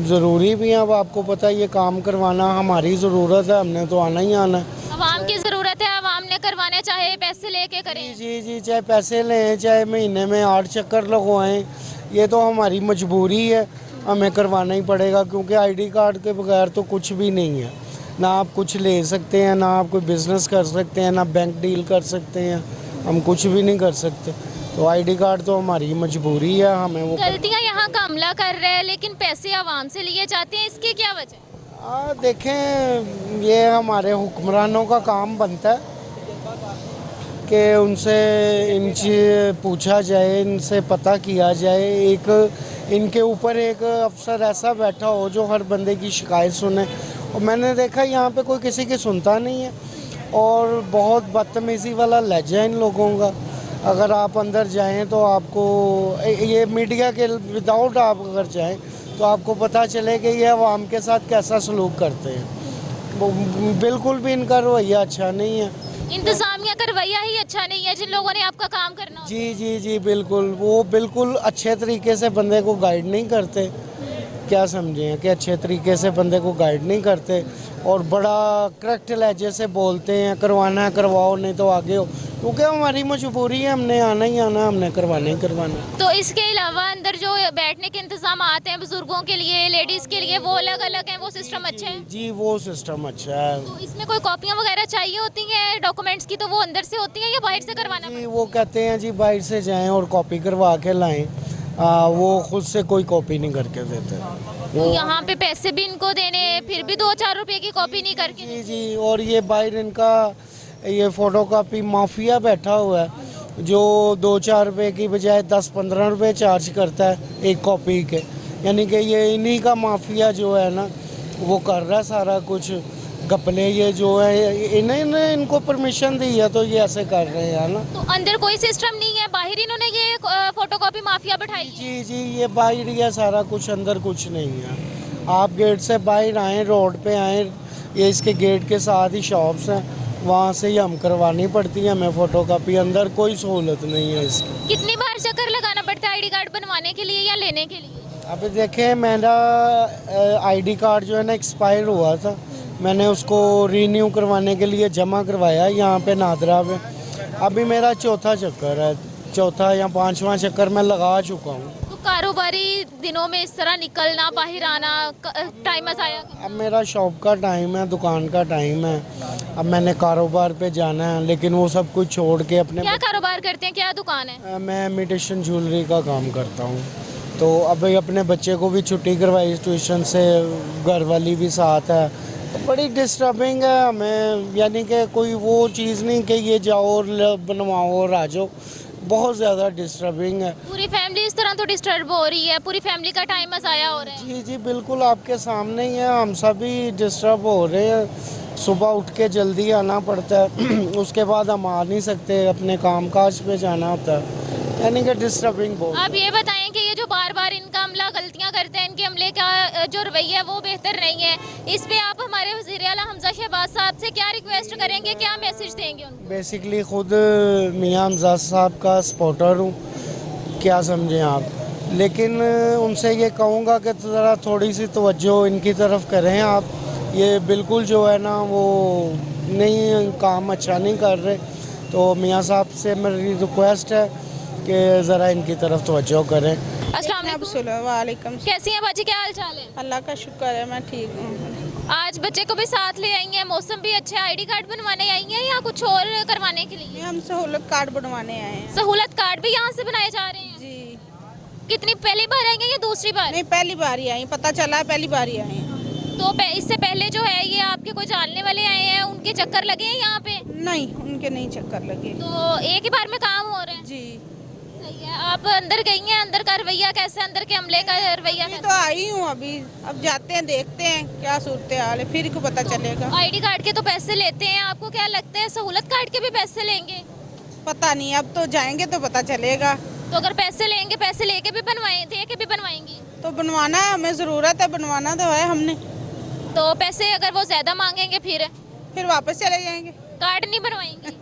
ज़रूरी भी है। अब आपको पता है ये काम करवाना हमारी ज़रूरत है, हमने तो आना ही आना है। आवाम की ज़रूरत है, आवाम ने करवाने, चाहे पैसे लेके करें। जी चाहे पैसे लें, चाहे महीने में 8 चक्कर लगवाएं, ये तो हमारी मजबूरी है, हमें करवाना ही पड़ेगा, क्योंकि ID कार्ड के बगैर तो कुछ भी नहीं है। ना आप कुछ ले सकते हैं, ना आप कोई बिज़नेस कर सकते हैं, ना बैंक डील कर सकते हैं, हम कुछ भी नहीं कर सकते। तो ID कार्ड तो हमारी मजबूरी है, हमें वो। गलतियाँ यहाँ का अमला कर रहे हैं, लेकिन पैसे आवाम से लिए जाते हैं, इसकी क्या वजह? देखें, ये हमारे हुक्मरानों का काम बनता है कि उनसे इनसे पूछा जाए, इनसे पता किया जाए। एक इनके ऊपर एक अफसर ऐसा बैठा हो जो हर बंदे की शिकायत सुने। और मैंने देखा यहाँ पे कोई किसी की सुनता नहीं है और बहुत बदतमीज़ी वाला लहजा है इन लोगों का। अगर आप अंदर जाएं तो आपको ये मीडिया के विदाउट आप अगर जाएं तो आपको पता चले कि ये अवाम के साथ कैसा सलूक करते हैं। वो बिल्कुल भी इनका रवैया अच्छा नहीं है। इंतजामिया का रवैया ही अच्छा नहीं है जिन लोगों ने आपका काम करना होता है। जी बिल्कुल, वो बिल्कुल अच्छे तरीके से बंदे को गाइड नहीं करते। क्या समझें कि अच्छे तरीके से बंदे को गाइड नहीं करते और बड़ा करेक्ट लहजे से बोलते हैं, करवाना है करवाओ, नहीं तो आगे हो, क्योंकि हमारी मजबूरी है, हमने आना ही आना, हमने करवाना ही करवाना। तो इसके अलावा अंदर जो बैठने के इंतजाम आते हैं बुजुर्गों के लिए, लेडीज के लिए, वो अलग अलग हैं, वो सिस्टम अच्छे हैं? जी वो सिस्टम अच्छा है। तो इसमें कोई कॉपियां वगैरह चाहिए होती हैं डॉक्यूमेंट्स की, तो वो अंदर से होती हैं या बाहर से करवाना जी वो कहते हैं जी बाहर से जाएं और कॉपी करवा के लाएं। वो खुद से कोई कॉपी नहीं करके देते। तो यहाँ पे पैसे भी इनको देने, फिर भी 2-4 रुपए की कॉपी नहीं करके? जी और ये बाहर इनका ये फोटोकॉपी माफिया बैठा हुआ है जो 2-4 रुपए की बजाय 10-15 रुपए चार्ज करता है एक कॉपी के। यानी कि ये इन्हीं का माफिया जो है ना वो कर रहा है सारा कुछ। घपले ये जो है इन्होंने इनको परमिशन दी है तो ये ऐसे कर रहे हैं ना। तो अंदर कोई सिस्टम नहीं है, बाहर इन्होंने ये फोटोकॉपी माफिया बैठाई है? जी ये बाहर ही है सारा कुछ, अंदर कुछ नहीं है। आप गेट से बाहर आएँ, रोड पे आएँ, ये इसके गेट के साथ ही शॉप्स हैं, वहाँ से ही हम करवानी पड़ती है हमें फ़ोटोकॉपी। अंदर कोई सहूलत नहीं है इसकी। कितनी बार चक्कर लगाना पड़ता है आईडी कार्ड बनवाने के लिए या लेने के लिए? अभी देखें, मेरा आईडी कार्ड जो है ना एक्सपायर हुआ था, मैंने उसको रीन्यू करवाने के लिए जमा करवाया यहाँ पे नादरा में। अभी मेरा चौथा चक्कर है, चौथा या 5वां चक्कर मैं लगा चुका हूँ। तो कारोबारी दिनों में इस तरह निकलना, बाहर आना, टाइम आया? अब मेरा शॉप का टाइम है, दुकान का टाइम है, अब मैंने कारोबार पे जाना है, लेकिन वो सब कुछ छोड़ के अपने। क्या कारोबार करते हैं, क्या दुकान है? मैं इमिटेशन ज्वेलरी का काम करता हूँ। तो अभी अपने बच्चे को भी छुट्टी करवाई ट्यूशन से, घर वाली भी साथ है। बड़ी डिस्टर्बिंग है हमें, यानी कि कोई वो चीज़ नहीं कि ये जाओ और बनवाओ और आ जाओ, बहुत ज़्यादा डिस्टर्बिंग है। पूरी फैमिली इस तरह तो डिस्टर्ब हो रही है, पूरी फैमिली का टाइम ज़ाया हो रहा है। जी बिल्कुल आपके सामने ही है, हम सभी डिस्टर्ब हो रहे हैं। सुबह उठ के जल्दी आना पड़ता है उसके बाद हम आ नहीं सकते, अपने कामकाज पे जाना होता है, यानी कि डिस्टर्बिंग बहुत। आप ये बताएं कि ये जो बार बार इनका अमला गलतियां करते हैं, इनके अमले का जो रवैया है वो बेहतर नहीं है, इस पे आप हमारे वज़ीर आला हमजा शहबाज साहब से क्या रिक्वेस्ट करेंगे, क्या मैसेज देंगे उनको? बेसिकली खुद मियां हमजा साहब का सपोर्टर हूँ, क्या समझें आप, लेकिन उनसे ये कहूँगा कि ज़रा थोड़ी सी तवज्जो इनकी तरफ करें आप। ये बिल्कुल जो है ना वो नहीं, काम अच्छा नहीं कर रहे। तो मियां साहब से मेरी रिक्वेस्ट है कि ज़रा इनकी तरफ तवज्जो करें। अस्सलाम वालेकुम। कैसी हैं बाजी, क्या हाल चाल है? अल्लाह का शुक्र है, मैं ठीक हूँ। आज बच्चे को भी साथ ले आई हैं, मौसम भी अच्छा है, आईडी कार्ड बनवाने आई हैं या कुछ और करवाने के लिए? हम सहूलत कार्ड बनवाने आए हैं। सहूलत कार्ड भी यहाँ से बनाए जा रहे हैं? जी। कितनी, पहली बार आएंगे या दूसरी बार? नहीं, पहली बार ही आई, पता चला है पहली बार ही आए हैं। तो इससे पहले जो है ये आपके कोई जानने वाले आए हैं, उनके चक्कर लगे हैं यहाँ पे? नहीं, उनके नहीं चक्कर लगे। तो एक ही बार में काम हो रहे हैं? जी सही है। आप अंदर गई हैं, अंदर का रवैया कैसे, अंदर के अमले का रवैया कैसे? तो आई हूँ अभी, अब जाते हैं, देखते हैं क्या सूरत हाल है, फिर को पता चलेगा। आईडी कार्ड के तो पैसे लेते हैं, आपको क्या लगता है सहूलत कार्ड के भी पैसे लेंगे? पता नहीं, अब तो जाएंगे तो पता चलेगा। तो अगर पैसे लेंगे, पैसे लेके भी बनवाएं, दे के भी बनवाएंगी? तो बनवाना है, हमें ज़रूरत है, बनवाना तो है हमने। तो पैसे अगर वो ज़्यादा मांगेंगे फिर वापस चले जाएंगे। कार्ड नहीं बनवाएंगे?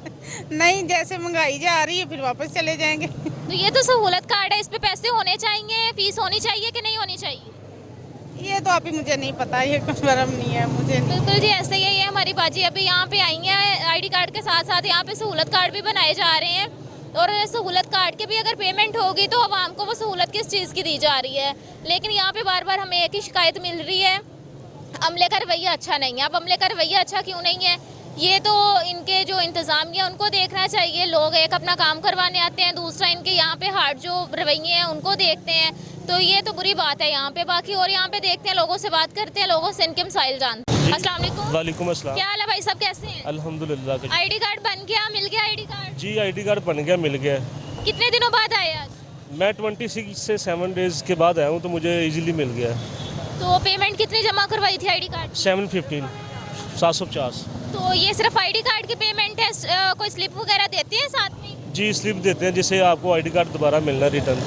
नहीं, जैसे महंगाई जा रही है फिर वापस चले जाएंगे। तो ये तो सहूलत कार्ड है, इस पे पैसे होने चाहिए, फीस होनी चाहिए कि नहीं होनी चाहिए? ये तो अभी मुझे नहीं पता, ये कुछ मरम नहीं है मुझे। बिल्कुल जी, ऐसे ही है। ये हमारी बाजी अभी यहाँ पे आई हैं, आईडी कार्ड के साथ साथ यहाँ पे सहूलत कार्ड भी बनाए जा रहे हैं, और सहूलत कार्ड के भी अगर पेमेंट होगी तो आवाम को वो सहूलत किस चीज़ की दी जा रही है। लेकिन यहाँ पे बार बार हमें एक ही शिकायत मिल रही है, अमले का रवैया अच्छा नहीं है। अब अमले का रवैया अच्छा क्यों नहीं है, ये तो इनके जो इंतज़ामिया उनको देखना चाहिए। लोग एक अपना काम करवाने आते हैं, दूसरा इनके यहाँ पे हार्ड जो रवैये हैं उनको देखते हैं। तो ये तो बुरी बात है यहाँ पे। बाकी और यहाँ पे देखते हैं, लोगों से बात करते हैं, लोगों से इनके मसाइल जानते हैं। अस्सलाम वालेकुम। वालेकुम अस्सलाम। क्या हाल है भाई साहब, कैसे हैं? अल्हम्दुलिल्लाह। आईडी कार्ड बन गया, मिल गया आईडी कार्ड? जी आईडी कार्ड बन गया, मिल गया। कितने दिनों बाद आए आज? मैं 26 से 7 डेज़ के बाद आया हूँ, तो मुझे इजीली मिल गया। तो पेमेंट कितनी जमा करवाई थी आईडी कार्ड? 715 750। तो ये सिर्फ आईडी कार्ड की पेमेंट है, कोई स्लिप वगैरह देते हैं साथ में? जी स्लिप देते हैं, जिससे आपको आईडी कार्ड दोबारा मिलना रिटर्न।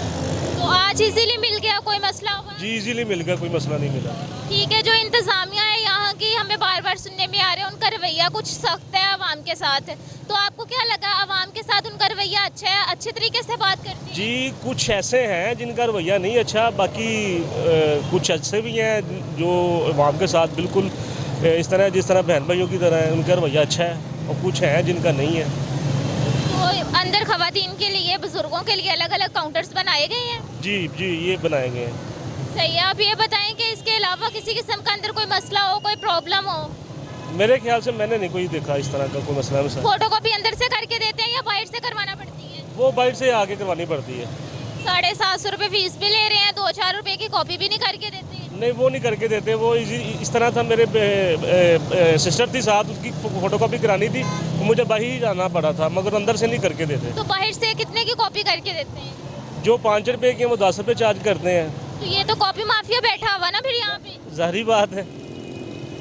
तो आज इजीली मिल गया, कोई मसला हुआ? जी इजीली मिल गया, कोई मसला नहीं मिला। ठीक है। जो इंतज़ामिया है यहाँ की, हमें बार बार सुनने में आ रहे हैं उनका रवैया कुछ सख्त है आवाम के साथ, तो आपको क्या लगा आवाम के साथ उनका रवैया अच्छा है, अच्छे तरीके से बात करते हैं? जी कुछ ऐसे हैं जिनका रवैया नहीं अच्छा, बाकी कुछ ऐसे भी हैं जो आवाम के साथ बिल्कुल इस तरह जिस तरह बहन भाइयों की तरह है, उनका रवैया अच्छा है, और कुछ हैं जिनका नहीं है। तो अंदर खवातीन के लिए, बुजुर्गों के लिए अलग अलग काउंटर्स बनाए गए हैं? जी जी ये बनाए गए हैं। सही है। आप ये बताएं कि इसके अलावा किसी किस्म का अंदर कोई मसला हो, कोई प्रॉब्लम हो? मेरे ख्याल से मैंने नहीं कोई देखा इस तरह का कोई मसला में। फोटोकॉपी अंदर से करके देते हैं या बाहर से करवाना पड़ती है? वो बाहर से आके करवानी पड़ती है। 750 रुपये फीस भी ले रहे हैं, 2-4 रुपए की कॉपी भी नहीं करके देते? नहीं वो नहीं करके देते। वो इस तरह था, मेरे सिस्टर थी साथ, उसकी फोटोकॉपी करानी थी, मुझे बाहर जाना पड़ा था, मगर अंदर से नहीं करके देते। तो बाहर से कितने की कॉपी करके देते हैं? जो 5 रुपए की वो 10 रुपए चार्ज करते हैं। तो ये तो कॉपी माफिया बैठा हुआ ना फिर यहाँ पे? जाहिर बात है।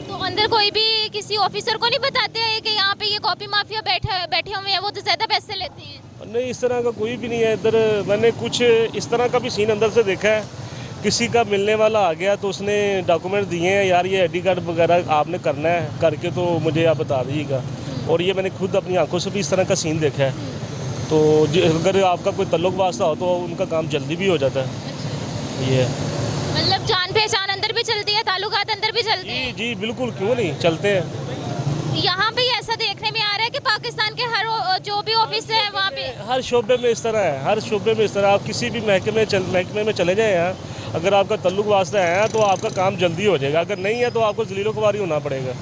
तो अंदर कोई भी किसी ऑफिसर को नहीं बताते हैं कि यहाँ पे ये कॉपी माफिया बैठे हुए हैं, वो तो ज्यादा पैसे लेते हैं? नहीं इस तरह का कोई भी नहीं है इधर। मैंने कुछ इस तरह का भी सीन अंदर से देखा है, किसी का मिलने वाला आ गया तो उसने डॉक्यूमेंट दिए हैं, यार ये आईडी कार्ड वगैरह आपने करना है, करके तो मुझे आप बता दीजिएगा। और ये मैंने खुद अपनी आंखों से भी इस तरह का सीन देखा है। तो अगर आपका कोई तल्लुक वास्ता हो तो उनका काम जल्दी भी हो जाता है। ये मतलब जान पहचान अंदर भी चलती है, ताल्लुकात अंदर भी चलते हैं? जी बिल्कुल, क्यों नहीं चलते हैं। यहाँ पे ऐसा देखने में आ रहा है कि पाकिस्तान के हर जो भी ऑफिस है वहाँ पे हर शोबे में इस तरह है, हर शोबे में इस तरह। आप किसी भी महकमे में चले जाएँ यहाँ, अगर आपका तल्लुक वास्ता है तो आपका काम जल्दी हो जाएगा, अगर नहीं है तो आपको जलीलो ख्वारी होना पड़ेगा।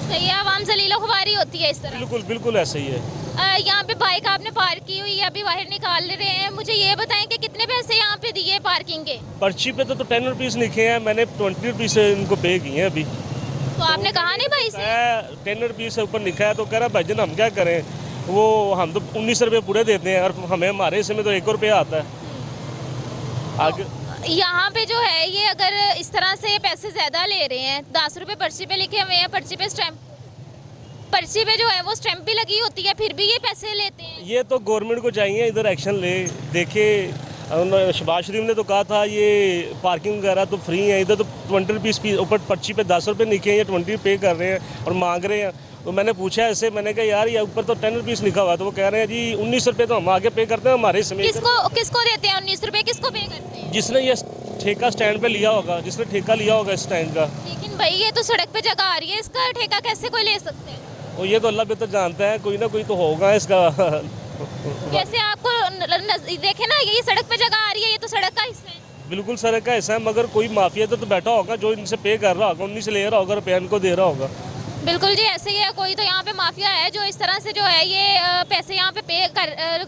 सही है। आवाम जलीलो ख्वारी होती है इस तरह? बिल्कुल बिल्कुल ऐसे ही है। यहाँ पे बाइक आपने पार्क की हुई है, अभी बाहर निकाल रहे हैं, मुझे ये बताएं कि कितने पैसे यहाँ पे दिए पार्किंग के? पर्ची पे तो 10 रुपीज़ लिखे हैं, मैंने 20 रुपीज़ से इनको पे किए हैं अभी। तो आपने कहा नहीं भाई से? 10 रुपीज़ से ऊपर लिखा है तो कह रहा भाईजान हम क्या करें, वो हम तो 19 रुपये पूरे देते हैं और हमें हमारे हिस्से में तो 1 रुपया आता है आगे। यहाँ पे जो है ये अगर इस तरह से पैसे ज़्यादा ले रहे हैं, 10 रुपये पर्ची पे लिखे हुए हैं, पर्ची पे जो है वो स्टैंप भी लगी होती है, फिर भी ये पैसे लेते हैं। ये तो गवर्नमेंट को चाहिए इधर एक्शन ले। देखे शहबाज शरीफ ने तो कहा था ये पार्किंग वगैरह तो फ्री है, इधर तो 20 रुपीज़ ऊपर पर्ची पे 10 रुपये लिखे हैं, ये 20 पे कर रहे हैं और मांग रहे हैं। तो मैंने पूछा ऐसे, मैंने कहा यार ये ऊपर तो 10 रुपीज़ लिखा हुआ, तो वो कह रहे हैं जी 19 रुपये तो हम आगे पे करते हैं हमारे समय। किसको देते हैं 19 रुपये, किसको पे करते हैं? जिसने ये ठेका स्टैंड पे लिया होगा, जिसने ठेका लिया होगा इस स्टैंड का। लेकिन भाई ये तो सड़क पे जगह आ रही है, इसका ठेका कैसे कोई ले सकते हैं? और ये तो अल्लाह बेहतर जानता है, कोई ना कोई तो होगा इसका। जैसे आपको देखे ना, ये सड़क पे जगह आ रही है, ये तो सड़क का हिस्सा है। बिल्कुल सड़क का हिस्सा है, मगर कोई माफिया तो बैठा होगा जो इनसे पे कर रहा होगा, उन्हीं से ले रहा होगा, रुपया इनको दे रहा होगा। बिल्कुल जी ऐसे ही है, कोई तो यहाँ पे माफिया है जो इस तरह से जो है ये पैसे यहाँ पे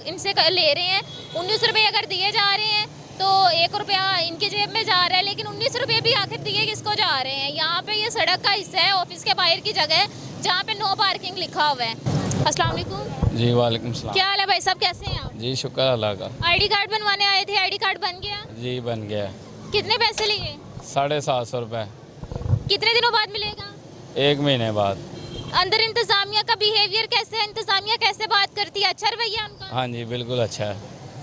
इनसे ले रहे हैं। 19 रुपये अगर दिए जा रहे हैं तो 1 रुपया इनकी जेब में जा रहा है, लेकिन 19 रुपये भी आखिर दिए किसको जा रहे हैं? यहाँ पे ये सड़क का हिस्सा है, ऑफिस के बाहर की जगह है जहाँ पे नो पार्किंग लिखा हुआ है। अस्सलाम वालेकुम। जी वालेकुम सलाम। क्या हाल है भाई साहब, कैसे हैं आप? जी शुक्र अल्लाह का। आईडी कार्ड बनवाने आए थे, आईडी कार्ड बन गया? जी बन गया। कितने पैसे लिए? 750 रुपये। कितने दिनों बाद मिलेगा? 1 महीने बाद। अंदर इंतजामिया का बिहेवियर कैसे है, इंतजामिया कैसे बात करती है, अच्छा रवैया उनका? हाँ जी बिल्कुल अच्छा है।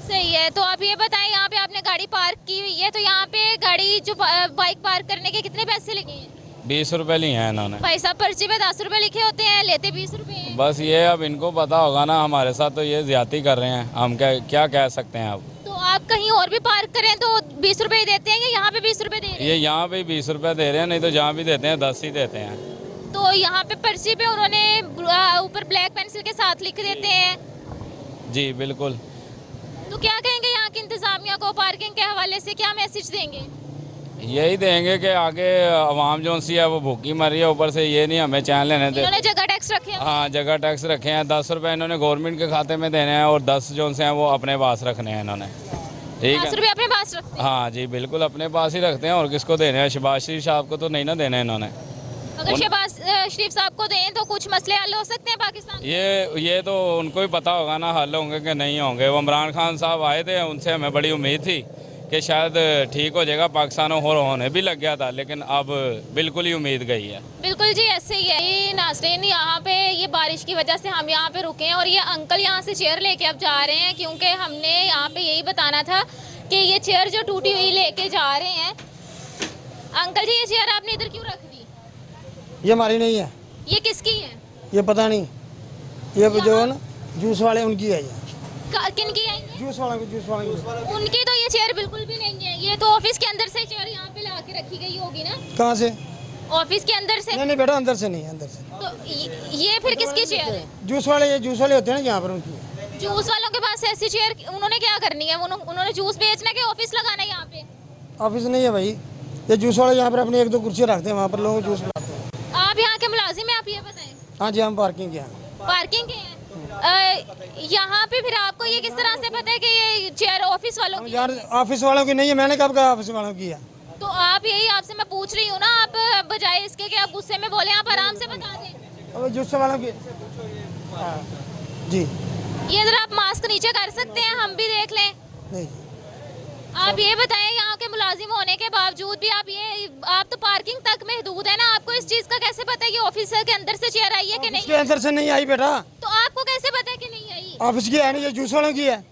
सही है। तो आप ये बताएं, यहाँ पे आपने गाड़ी पार्क की हुई है, तो यहाँ पे गाड़ी जो बाइक पार्क करने के कितने पैसे लगे हैं? 20 रुपये लिए हैं इन्होंने। भाई साहब पर्ची पे 10 रुपए लिखे होते हैं, लेते 20 रुपए हैं। बस ये अब इनको पता होगा ना, हमारे साथ तो ये ज्यादती कर रहे हैं, हम क्या कह सकते हैं अब। तो आप कहीं और भी पार्क करें तो 20 रुपए देते हैं या यहाँ पे 20 रुपए दे रहे हैं? ये यहाँ पे 20 रुपये दे रहे हैं, नहीं तो जहाँ भी देते हैं 10 ही देते हैं। तो यहाँ पे पर्ची पे उन्होंने ऊपर ब्लैक पेंसिल के साथ लिख देते हैं। जी बिल्कुल। तो क्या कहेंगे यहाँ की इंतजामिया को, पार्किंग के हवाले से क्या मैसेज देंगे? यही देंगे कि आगे आवाम जो सी है वो भूखी मर रही है, ऊपर से ये नहीं हमें चैन लेने दे। इन्होंने जगह टैक्स रखे हैं? हाँ जगह टैक्स रखे हैं, 10 रुपये इन्होंने गवर्नमेंट के खाते में देने हैं और 10 जो से हैं वो अपने पास रखने हैं इन्होंने। ठीक 10 है। रुपये अपने पास रखते हैं। हाँ जी बिल्कुल अपने पास ही रखते हैं, और किसको देने हैं? शहबाज शरीफ साहब को तो नहीं ना देने इन्होंने। अगर शहबाज शरीफ साहब को दें तो कुछ मसले हल हो सकते हैं पाकिस्तान में? ये तो उनको ही पता होगा ना, हल होंगे कि नहीं होंगे। वो इमरान खान साहब आए थे, उनसे हमें बड़ी उम्मीद थी कि शायद ठीक हो जाएगा, पाकिस्तान और होने भी लग गया था, लेकिन अब बिल्कुल ही उम्मीद गई है। बिल्कुल जी ऐसे ही है। ये नाज़रीन यहाँ पे ये बारिश की वजह से हम यहाँ पे रुके हैं और ये अंकल यहाँ से चेयर लेके अब जा रहे हैं, क्योंकि हमने यहाँ पे यही बताना था कि ये चेयर जो टूटी हुई लेके जा रहे हैं। अंकल जी ये चेयर आपने इधर क्यों रख दी? ये हमारी नहीं है, ये किसकी है? ये पता नहीं, ये जो है ना जूस वाले उनकी है। ये किन की है? जूस वालों की। उनकी तो ये चेयर बिल्कुल भी नहीं है। ये तो ऑफिस के अंदर से चेयर यहाँ पे ला के रखी गई होगी ना? कहाँ से? ऑफिस के अंदर से? नहीं बेटा, अंदर से नहीं है, अंदर से। तो ये फिर किसकी चेयर है? जूस वाले होते हैं ना यहाँ पर, उनकी। जूस वालों के पास ऐसी चेयर उन्होंने क्या करनी है? उन्होंने जूस बेचना के ऑफिस लगाना है यहाँ पे? ऑफिस नहीं है भाई, ये जूस वाले यहाँ पर अपनी 1-2 कुर्सी रखते हैं, वहाँ पर लोगों को जूस पिलाते हैं। आप यहाँ के मुलाजिम हैं, आप ये बताएं। हाँ जी, हम पार्किंग के हैं। पार्किंग के हैं। यहाँ पे फिर आपको ये किस तरह से पता है कि ये चेयर ऑफिस वालों की? यार ऑफिस वालों की नहीं है, मैंने कब कहा ऑफिस वालों की है? तो आप यही आपसे मैं पूछ रही हूँ ना, आप बजाय इसके कि आप गुस्से में बोले, आप आराम से बता दें। अब जूस वालों की जी। ये जरा आप मास्क नीचे कर सकते हैं, हम भी देख लें। नहीं, आप ये बताएं, यहाँ के मुलाजिम होने के बावजूद भी आप तो पार्किंग तक महदूद है ना, आपको इस चीज का कैसे पता है कि ऑफिस के अंदर से चेयर आई है कि नहीं? इसके अंदर से नहीं आई बेटा। तो आपको कैसे पता है कि नहीं आई? ऑफिस की है नहीं, ये जूस वालों की है।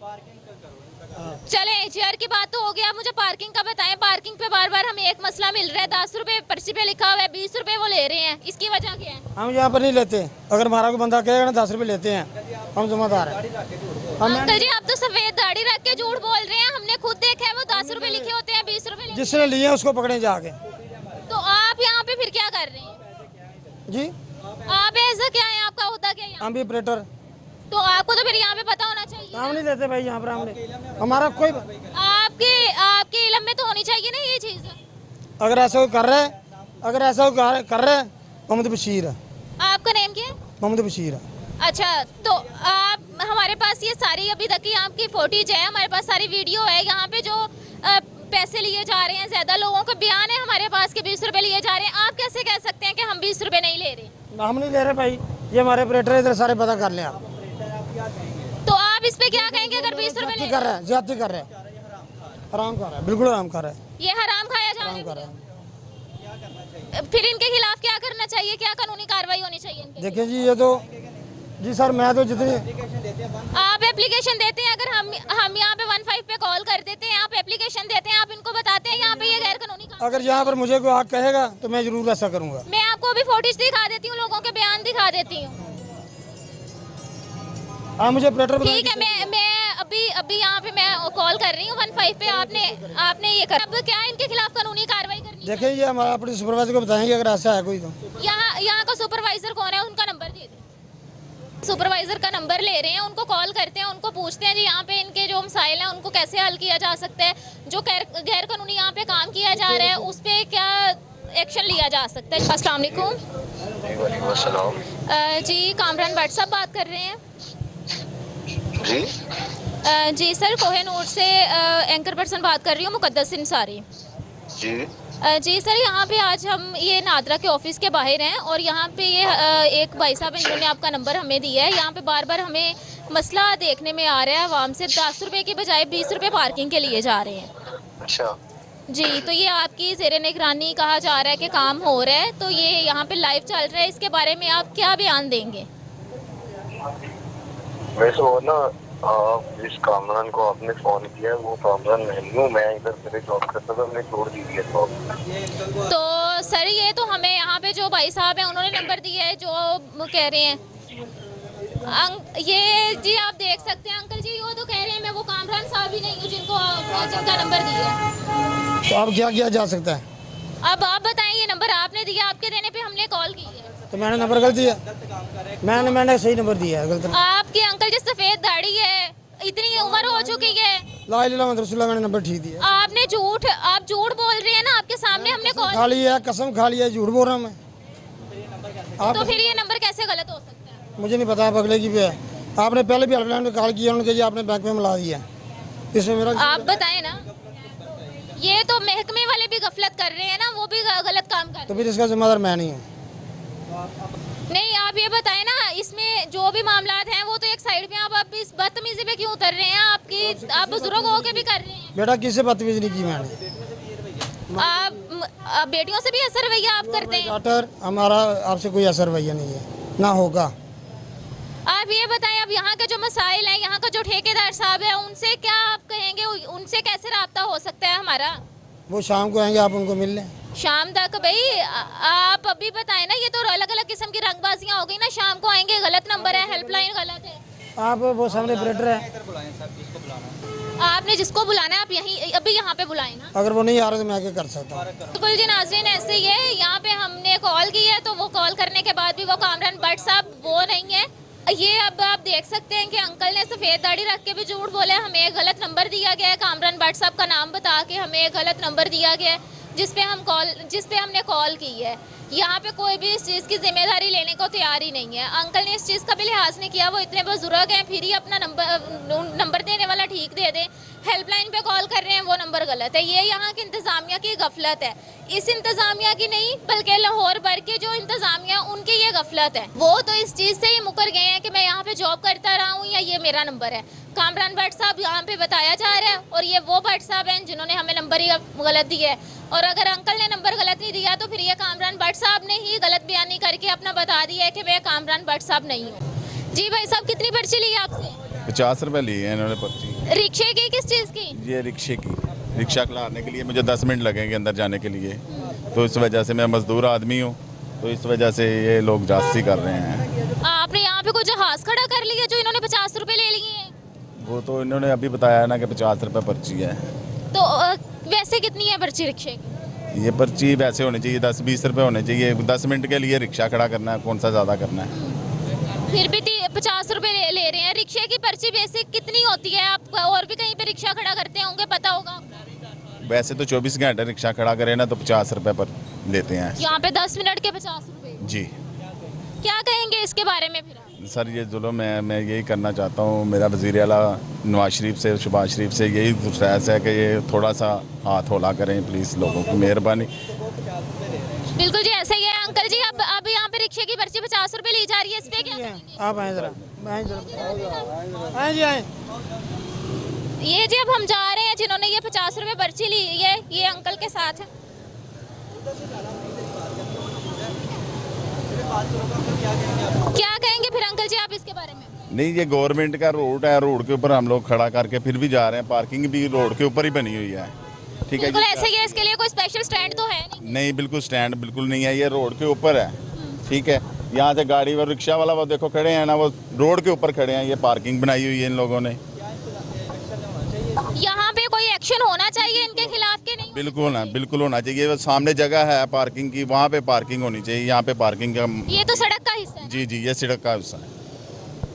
चले चेयर की बात तो हो गया, मुझे पार्किंग का बताएं। पार्किंग पे बार बार हमें एक मसला मिल रहा है, 10 रुपए पर्ची पे लिखा हुआ है, 20 रुपए वो ले रहे हैं, इसकी वजह क्या है? हम यहाँ पर नहीं लेते, अगर हमारा कोई बंदा कहेगा ना 10 रुपये लेते हैं, हम जिम्मेदार हैं। अंकल जी आप तो सफेद दाढ़ी रख के झूठ बोल रहे हैं, हमने खुद देखा है, वो 10 रुपए लिखे होते हैं, 20 रुपए। जिसने लिए उसको पकड़े जाके। तो आप यहाँ पे फिर क्या कर रहे हैं जी? आप ऐसा क्या है, आपका होता क्या है? हम भी ऑपरेटर। तो आपको तो फिर यहाँ पे पता होना चाहिए। हम नहीं लेते भाई यहाँ पर, हमने हमारा कोई। आपके इलम में तो होनी चाहिए ना ये चीज। अगर ऐसा कोई कर रहा है, मोहम्मद बशीर है। आपका नेम क्या है? मोहम्मद बशीर है। अच्छा, तो आप हमारे पास ये सारी अभी तक की आपकी फुटेज है, हमारे पास सारी वीडियो है। यहाँ पे जो पैसे लिए जा रहे हैं, ज्यादा लोगों का बयान है हमारे पास कि 20 रुपए लिए जा रहे हैं। आप कैसे कह सकते हैं कि हम 20 रुपए नहीं ले रहे? हम नहीं ले रहे भाई, ये हमारे ऑपरेटर इधर सारे पता कर लें आप। तो आप इस पे क्या कहेंगे अगर 20 रुपए ले? कर रहे हैं, ज्यादती कर रहे हैं, हराम कर रहा है, बिल्कुल हराम कर रहा है। ये हराम खाया जा रहा है। फिर इनके खिलाफ क्या करना चाहिए, क्या कानूनी कार्रवाई होनी चाहिए इनके? देखिए जी, ये तो जी सर, मैं तो जितनी आप एप्लीकेशन देते हैं, अगर हम यहाँ पे 15 पे कॉल कर देते हैं, आप एप्लीकेशन देते हैं, आप इनको बताते हैं यहाँ पे ये गैर कानूनी काम। अगर यहाँ पर मुझे कोई आग कहेगा तो मैं जरूर ऐसा करूँगा। मैं आपको अभी फोटेज दिखा देती हूँ, लोगों के बयान दिखा देती हूँ। आप मुझे ऑपरेटर ठीक है, मैं अभी यहाँ पे मैं कॉल कर रही हूँ 15 पे। आपने ये कर, अब क्या इनके खिलाफ कानूनी कार्रवाई करनी? देखिए, ये हमारा अपने सुपरवाइजर को बताएंगे अगर ऐसा है कोई तो। यहाँ का सुपरवाइजर कौन है, उनका नंबर दे दें। सुपरवाइजर का नंबर ले रहे हैं, उनको कॉल करते हैं, उनको पूछते हैं जी यहाँ पे इनके जो मसाइल हैं उनको कैसे हल किया जा सकता है, जो गैर कानूनी यहाँ पे काम किया जा रहा है उस पर क्या एक्शन लिया जा सकता है। अस्सलाम वालेकुम। जी कामरान भट्ट साहब बात कर रहे हैं? जी सर, कोहेनूर से एंकर पर्सन बात कर रही हूँ, मुकद्दस इंसारी। जी सर, यहाँ पे आज हम ये नादरा के ऑफिस के बाहर हैं और यहाँ पे ये एक भाई साहब इन्होंने आपका नंबर हमें दिया है। यहाँ पे बार बार हमें मसला देखने में आ रहा है, आवाम से 10 रुपए की बजाय 20 रुपए पार्किंग के लिए जा रहे हैं। अच्छा जी, तो ये आपकी ज़ेरे निगरानी कहा जा रहा है कि काम हो रहा है, तो ये यहाँ पे लाइव चल रहा है, इसके बारे में आप क्या बयान देंगे? वैसे वो ना जिस कामरान को आपने फोन किया है वो कामरान नहीं हूँ मैं, इधर मेरे जॉब करता था, हमने छोड़ दी है जॉब। तो सर ये तो हमें यहाँ पे जो भाई साहब हैं उन्होंने नंबर दिया है, जो कह रहे हैं ये जी आप देख सकते हैं अंकल जी, वो तो कह रहे हैं मैं वो कामरान साहब ही नहीं हूँ जिनका नंबर दिया है। तो अब क्या किया जा सकता है? अब आप बताएं, ये नंबर आपने दिया, आपके देने पे हमने कॉल की है। तो मैंने नंबर गलत दिया? मैंने सही नंबर दिया है, गलत। आपके अंकल जी सफेद दाढ़ी है, इतनी उम्र हो चुकी है, ला इलाहा मुहम्मद रसूलुल्लाह, मैंने नंबर ठीक दिया। आपने आप झूठ बोल रहे हैं ना, आपके सामने हमने कॉल खा लिया, कसम खा लिया, झूठ बोल रहा हूँ मैं। तो फिर ये नंबर कैसे गलत हो सकता है? मुझे नहीं पता, आप अगले की भी है। आपने पहले भी हेल्पलाइन में कॉल किया, उन्होंने कहा जी आपने बैंक में मिला दिया, इसमें मेरा आप बताएं ना, ये तो महकमे वाले भी गफलत कर रहे हैं ना, वो भी गलत काम कर रहे तो फिर इसका जिम्मेदार मैं नहीं हूँ। हैं। नहीं, आप ये बताएं ना, इसमें जो भी मामलात हैं वो तो एक साइड पे, आप इस बदतमीजी पे क्यों उतर रहे हैं? आप बुजुर्ग होके भी कर रहे हैं। बेटा किससे बदतमीजी नहीं की मैंने। आप बेटियों से भी असर रवैया आप करते हैं? डॉक्टर हमारा आपसे कोई असर रवैया नहीं है, ना होगा। आप ये बताएं, अब यहाँ के जो मसाइल हैं, यहाँ का जो ठेकेदार साहब है, उनसे क्या आप कहेंगे, उनसे कैसे राब्ता हो सकता है हमारा? वो शाम को आएंगे, आप उनको मिल लें। शाम तक भाई आप अभी बताएं ना, ये तो अलग अलग किस्म की रंगबाजियां हो गई ना। शाम को आएंगे, गलत नंबर है, हेल्पलाइन गलत है। आप वो सामने ऑपरेटर है, आपने जिसको बुलाना है आप यहीं अभी यहाँ पे बुलाएं ना। अगर वो नहीं आ रहा तो मैं आगे कर सकता हूँ। बिल्कुल जी नाज़रीन, ऐसे ही है। यहाँ पे हमने कॉल की है, तो वो कॉल करने के बाद भी वो कामरान भट्ट साहब वो नहीं है। ये अब आप देख सकते हैं कि अंकल ने सफ़ेद दाढ़ी रख के भी झूठ बोले। हमें एक गलत नंबर दिया गया है, कामरान भट्ट साहब का नाम बता के हमें एक गलत नंबर दिया गया है, जिस पे हमने कॉल की है। यहाँ पे कोई भी इस चीज़ की जिम्मेदारी लेने को तैयार ही नहीं है। अंकल ने इस चीज़ का भी लिहाज नहीं किया। वो इतने बुजुर्ग हैं, फिर ही अपना नंबर देने वाला ठीक दे दें। हेल्पलाइन पे कॉल कर रहे हैं, वो नंबर गलत है। ये यहाँ की इंतज़ामिया की गफलत है। इस इंतज़ामिया की नहीं, बल्कि लाहौर भर के जो इंतज़ामिया, उनकी ये गफलत है। वो तो इस चीज़ से ही मुकर गए हैं कि मैं यहाँ पे जॉब करता रहा हूँ या ये मेरा नंबर है। कामरान भट्ट साहब यहाँ पे बताया जा रहा है, और ये वो भट्ट साहब हैं जिन्होंने हमें नंबर ही गलत दिया है। और अगर अंकल ने नंबर गलत नहीं दिया तो फिर ये कामरान भट्ट साहब ने ही गलत बयानी करके अपना बता दिया है कि मैं कामरान भट्ट साहब नहीं हूँ। जी भाई साहब, कितनी पर्ची ली है आपसे? 50 रुपये ली है इन्होंने पर्ची। रिक्शे की? किस चीज़ की? ये रिक्शे की। रिक्शा खिलाने के लिए मुझे 10 मिनट लगेंगे अंदर जाने के लिए, तो इस वजह से मैं मजदूर आदमी हूँ, तो इस वजह से ये लोग जास्ती कर रहे हैं। आपने यहाँ पे कोई जहाज खड़ा कर लिया जो इन्होंने 50 रुपये ले लिए हैं? वो तो इन्होंने अभी बताया ना कि 50 रुपये पर्ची है। तो वैसे कितनी है पर्ची रिक्शे की? ये पर्ची वैसे होनी चाहिए 10-20 रुपये होने चाहिए। 10 मिनट के लिए रिक्शा खड़ा करना है, कौन सा ज़्यादा करना है। फिर भी 50 रुपये ले रहे हैं। रिक्शे की पर्ची बेसिक कितनी होती है? आप और भी कहीं पे रिक्शा खड़ा करते होंगे, पता होगा। वैसे तो 24 घंटे रिक्शा खड़ा करे ना तो 50 रुपये पर लेते हैं। यहाँ पे 10 मिनट के 50 रुपये। जी, क्या कहेंगे इसके बारे में फिर? सर ये जुल्म है। मैं यही करना चाहता हूँ, मेरा वज़ीर आला नवाज शरीफ से, शहबाज शरीफ से यही गुजारिश है कि ये थोड़ा सा हाथ हौला करें प्लीज़, लोगों की मेहरबानी। बिल्कुल जी, ऐसे ही है अंकल जी। अब यहाँ पे रिक्शे की पर्ची 50 रुपये ली जा रही है, इस पे क्या कहेंगे? आप आए जरा, आए जी आए। ये जी अब हम जा रहे हैं, जिन्होंने ये 50 रुपये पर्ची ली है, ये अंकल के साथ है। क्या कहेंगे फिर अंकल जी आप इसके बारे में? नहीं, ये गवर्नमेंट का रोड है, रोड के ऊपर हम लोग खड़ा करके फिर भी जा रहे हैं। पार्किंग भी रोड के ऊपर ही बनी हुई है, ठीक है। बिल्कुल ऐसे ही है, इसके लिए कोई स्पेशल स्टैंड तो है नहीं? नहीं, बिल्कुल स्टैंड बिल्कुल नहीं है, ये रोड के ऊपर है, ठीक है। यहाँ से गाड़ी और रिक्शा वाला वो देखो खड़े हैं ना, वो रोड के ऊपर खड़े हैं। ये पार्किंग बनाई हुई है इन लोगों ने। यहाँ पे कोई एक्शन होना चाहिए इनके खिलाफ के नहीं? बिल्कुल होना चाहिए। वो सामने जगह है पार्किंग की, वहाँ पे पार्किंग होनी चाहिए। यहाँ पे पार्किंग का ये तो सड़क का हिस्सा है। जी, ये सड़क का हिस्सा है।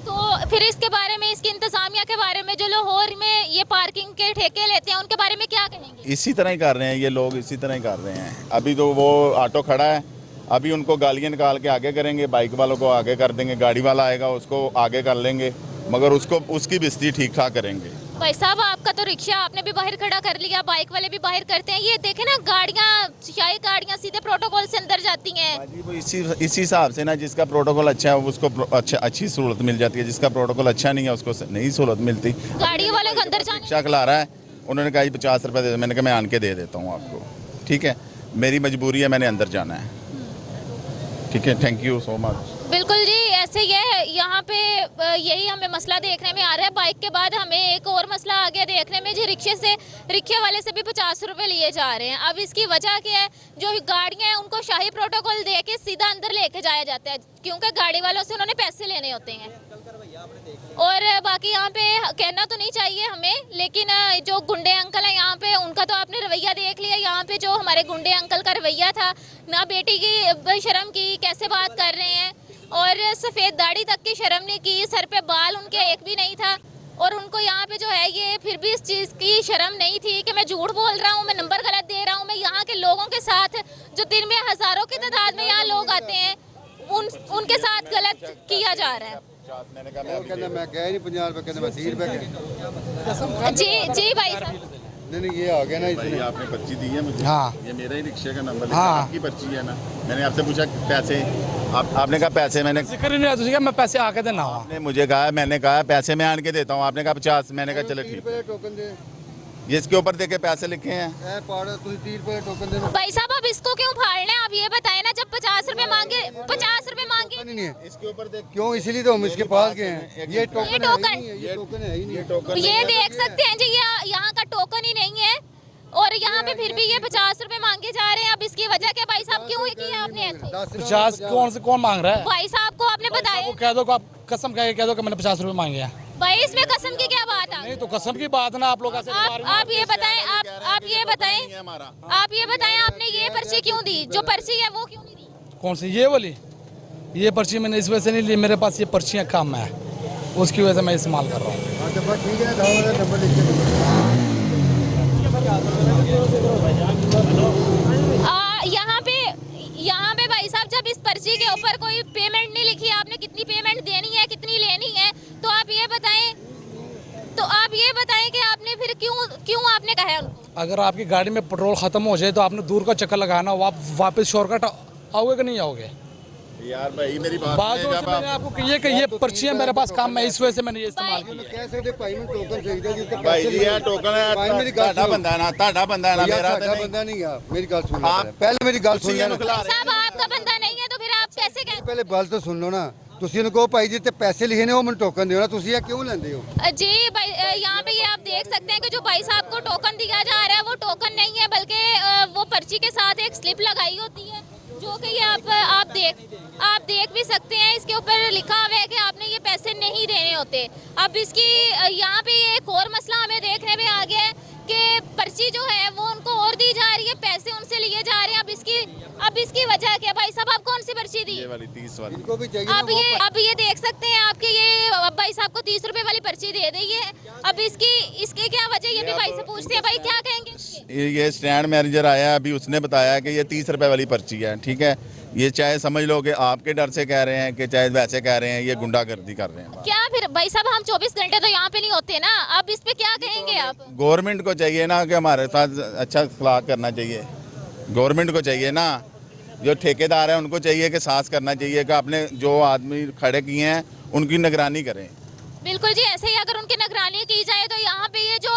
तो फिर इसके बारे में, इसकी इंतजामिया के बारे में, जो लाहौर में ये पार्किंग के ठेके लेते हैं, उनके बारे में क्या कहेंगे? इसी तरह ही कर रहे हैं ये लोग, इसी तरह ही कर रहे हैं। अभी तो वो ऑटो खड़ा है, अभी उनको गालियाँ निकाल के आगे करेंगे, बाइक वालों को आगे कर देंगे, गाड़ी वाला आएगा उसको आगे कर लेंगे, मगर उसकी बिस्ती ठीक ठाक करेंगे। भाई साहब, आपका तो रिक्शा आपने भी बाहर खड़ा कर लिया, बाइक वाले भी बाहर करते हैं। ये देखे ना, गाड़ियाँ सीधे प्रोटोकॉल से अंदर जाती हैं। वो इसी हिसाब से ना, जिसका प्रोटोकॉल अच्छा है उसको अच्छी सहूलत मिल जाती है, जिसका प्रोटोकॉल अच्छा नहीं है उसको नहीं सहूलत मिलती। गाड़ी वाले को अंदर जाने रिक्शा खिला रहा है, उन्होंने कहा 50 रुपये दे दो। मैंने कहा मैं आन के दे देता हूँ आपको, ठीक है, मेरी मजबूरी है, मैंने अंदर जाना है, ठीक है। Thank you so much. बिल्कुल जी, ऐसे ही है। यहाँ पे यही हमें मसला देखने में आ रहा है। बाइक के बाद हमें एक और मसला आ गया देखने में जी, रिक्शे वाले से भी 50 रुपये लिए जा रहे हैं। अब इसकी वजह क्या है? जो गाड़ियाँ हैं उनको शाही प्रोटोकॉल दे के सीधा अंदर लेके जाया जाता है, क्योंकि गाड़ी वालों से उन्होंने पैसे लेने होते हैं। और बाकी यहाँ पे कहना तो नहीं चाहिए हमें, लेकिन जो गुंडे अंकल हैं यहाँ पे, उनका तो आपने रवैया देख लिया। यहाँ पे जो हमारे गुंडे अंकल का रवैया था ना, बेटी की शर्म की, कैसे बात कर रहे हैं, और सफ़ेद दाढ़ी तक की शर्म नहीं की, सर पे बाल उनके एक भी नहीं था। और उनको यहाँ पे जो है ये फिर भी इस चीज़ की शर्म नहीं थी कि मैं झूठ बोल रहा हूँ, मैं नंबर गलत दे रहा हूँ। मैं यहाँ के लोगों के साथ, जो दिन में हज़ारों की तादाद में यहाँ लोग आते हैं, उनके साथ गलत किया जा रहा है। मैंने कहा वो कहना मैं गया नहीं 50 रुपए, कहना मैं 30 रुपए गया। जी जी भाई साहब, नहीं ये आ गया ना भाई इसने। आपने पर्ची दी है मुझे। हाँ। ये मेरा ही रिक्शे का नंबर, हाँ। आपकी पर्ची है ना। मैंने आपसे पूछा पैसे, आपने कहा पैसे, मैंने जिक्र नहीं आता मैं पैसे आके देना। आपने मुझे कहा, मैंने कहा पैसे मैं आन के देता हूँ, आपने कहा 50, मैंने कहा चलो ठीक है। टोकन दे, ये इसके ऊपर देखे पैसे लिखे हैं। ए पाड़ा तू 30 रुपए टोकन दे। भाई साहब अब इसको क्यों फाड़ रहे हैं? आप ये बताएं ना, जब 50 रुपए मांगे, 50 रुपए मांगे नहीं है इसके ऊपर देख क्यों, इसीलिए तो हम इसके पास गए हैं। ये टोकन टोकन- है ही नहीं है, ये टोकन है ही नहीं। ये टोकन ये देख सकते हैं जी, यहाँ का टोकन ही नहीं है और यहाँ पे फिर भी ये 50 रुपए मांगे जा रहे हैं। अब इसकी वजह क्या भाई साहब, क्यों किया आपने ऐसे? 50 कौन मांग रहा है? भाई साहब को आपने बताया, वो कह दो कि आप कसम कह दो कि मैंने 50 रुपए मांगे हैं। भाई इसमें कसम की क्या बात है? नहीं तो कसम की बात ना, आप लोग ऐसे आप ये बताएं, आप ये बताएं, आप ये बताएं, आपने ये पर्ची क्यों दी? जो पर्ची है वो क्यों नहीं दी? कौन सी ये वाली? ये पर्ची मैंने इस वजह से नहीं ली, मेरे पास ये पर्चियाँ कम है, उसकी वजह से मैं इस्तेमाल कर रहा हूँ। हाँ तो बस ठीक है, दावा का नंबर लिख के दो। यहाँ पे भाई साहब जब इस पर्ची के ऊपर कोई पेमेंट नहीं लिखी, आपने कितनी पेमेंट देनी है, कितनी लेनी है, तो आप ये बताएं कि आपने फिर क्यों आपने कहा है उनको? अगर आपकी गाड़ी में पेट्रोल खत्म हो जाए तो आपने दूर का चक्कर लगाना, आप वापस शॉर्टकट आओगे कि नहीं आओगे? यार भाई मेरी बात बात मैंने आपको कही है कि ये पर्चियाँ मेरे पास काम है, इस वजह से मैंने ये इस्तेमाल की है। कह सकते भाई मैं टोकन खरीदा जिसका भाई जी ये टोकन है, भाई मेरी गल ਤੁਹਾਡਾ ਬੰਦਾ ਨਾ, ਤੁਹਾਡਾ ਬੰਦਾ ਨਾ, ਮੇਰਾ साडा बंदा नहीं है। मेरी गल सुन लो पहले, मेरी गल सुन लो। साहब आपका बंदा नहीं है तो फिर आप कैसे कह? पहले गल तो सुन लो ना। ਤੁਸੀਂ ਇਹਨੂੰ ਕਹੋ ਭਾਈ ਜੀ ਤੇ ਪੈਸੇ ਲਿਖੇ ਨੇ ਉਹ ਮੈਨੂੰ ਟੋਕਨ ਦਿਓ ਨਾ, ਤੁਸੀਂ ਇਹ ਕਿਉਂ ਲੈਂਦੇ ਹੋ? जी भाई यहाँ पे ये आप देख सकते हैं कि जो भाई साहब को टोकन दिया जा रहा है वो टोकन नहीं है, बल्कि वो पर्ची के साथ एक स्लिप लगाई होती है, जो कि ये आप देख भी सकते हैं। इसके ऊपर लिखा हुआ है कि आपने ये पैसे नहीं देने होते। अब इसकी यहाँ पे एक और मसला हमें देखने में आ गया है कि पर्ची जो है वो उनको और दी जा रही है, पैसे उनसे लिए जा रहे हैं। अब इसकी वजह क्या? भाई साहब आप कौन सी पर्ची दी? ये वाली 30 वाली। इनको भी चाहिए आप ये देख सकते हैं, आपके ये भाई साहब को 30 रुपए वाली पर्ची दे दी है। अब इसकी क्या वजह, ये भी भाई से पूछते हैं, भाई क्या कहेंगे? ये स्टैंड मैनेजर आया अभी, उसने बताया कि ये 30 रुपए वाली पर्ची है, ठीक है। ये चाहे समझ लो कि आपके डर से कह रहे हैं कि चाहे वैसे कह रहे हैं, ये गुंडागर्दी कर रहे हैं। क्या फिर भाई साहब हम 24 घंटे तो यहाँ पे नहीं होते ना, अब इस पे क्या कहेंगे आप? गवर्नमेंट को चाहिए ना कि हमारे साथ अच्छा अखलाक करना चाहिए। गवर्नमेंट को चाहिए ना, जो ठेकेदार हैं उनको चाहिए कि साथ करना चाहिए कि आपने जो आदमी खड़े किए हैं उनकी निगरानी करें। बिल्कुल जी, ऐसे ही अगर उनकी निगरानी की जाए तो यहाँ पे ये जो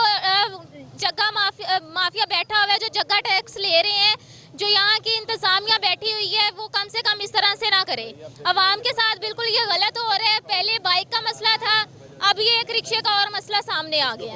जगह माफिया बैठा हुआ है, जो जगह टैक्स ले रहे हैं, जो यहाँ की इंतजामिया बैठी हुई है, वो कम से कम इस तरह से ना करे। अवाम के साथ बिल्कुल ये गलत हो रहा है। पहले बाइक का मसला था, अब ये एक रिक्शे का और मसला सामने आ गया।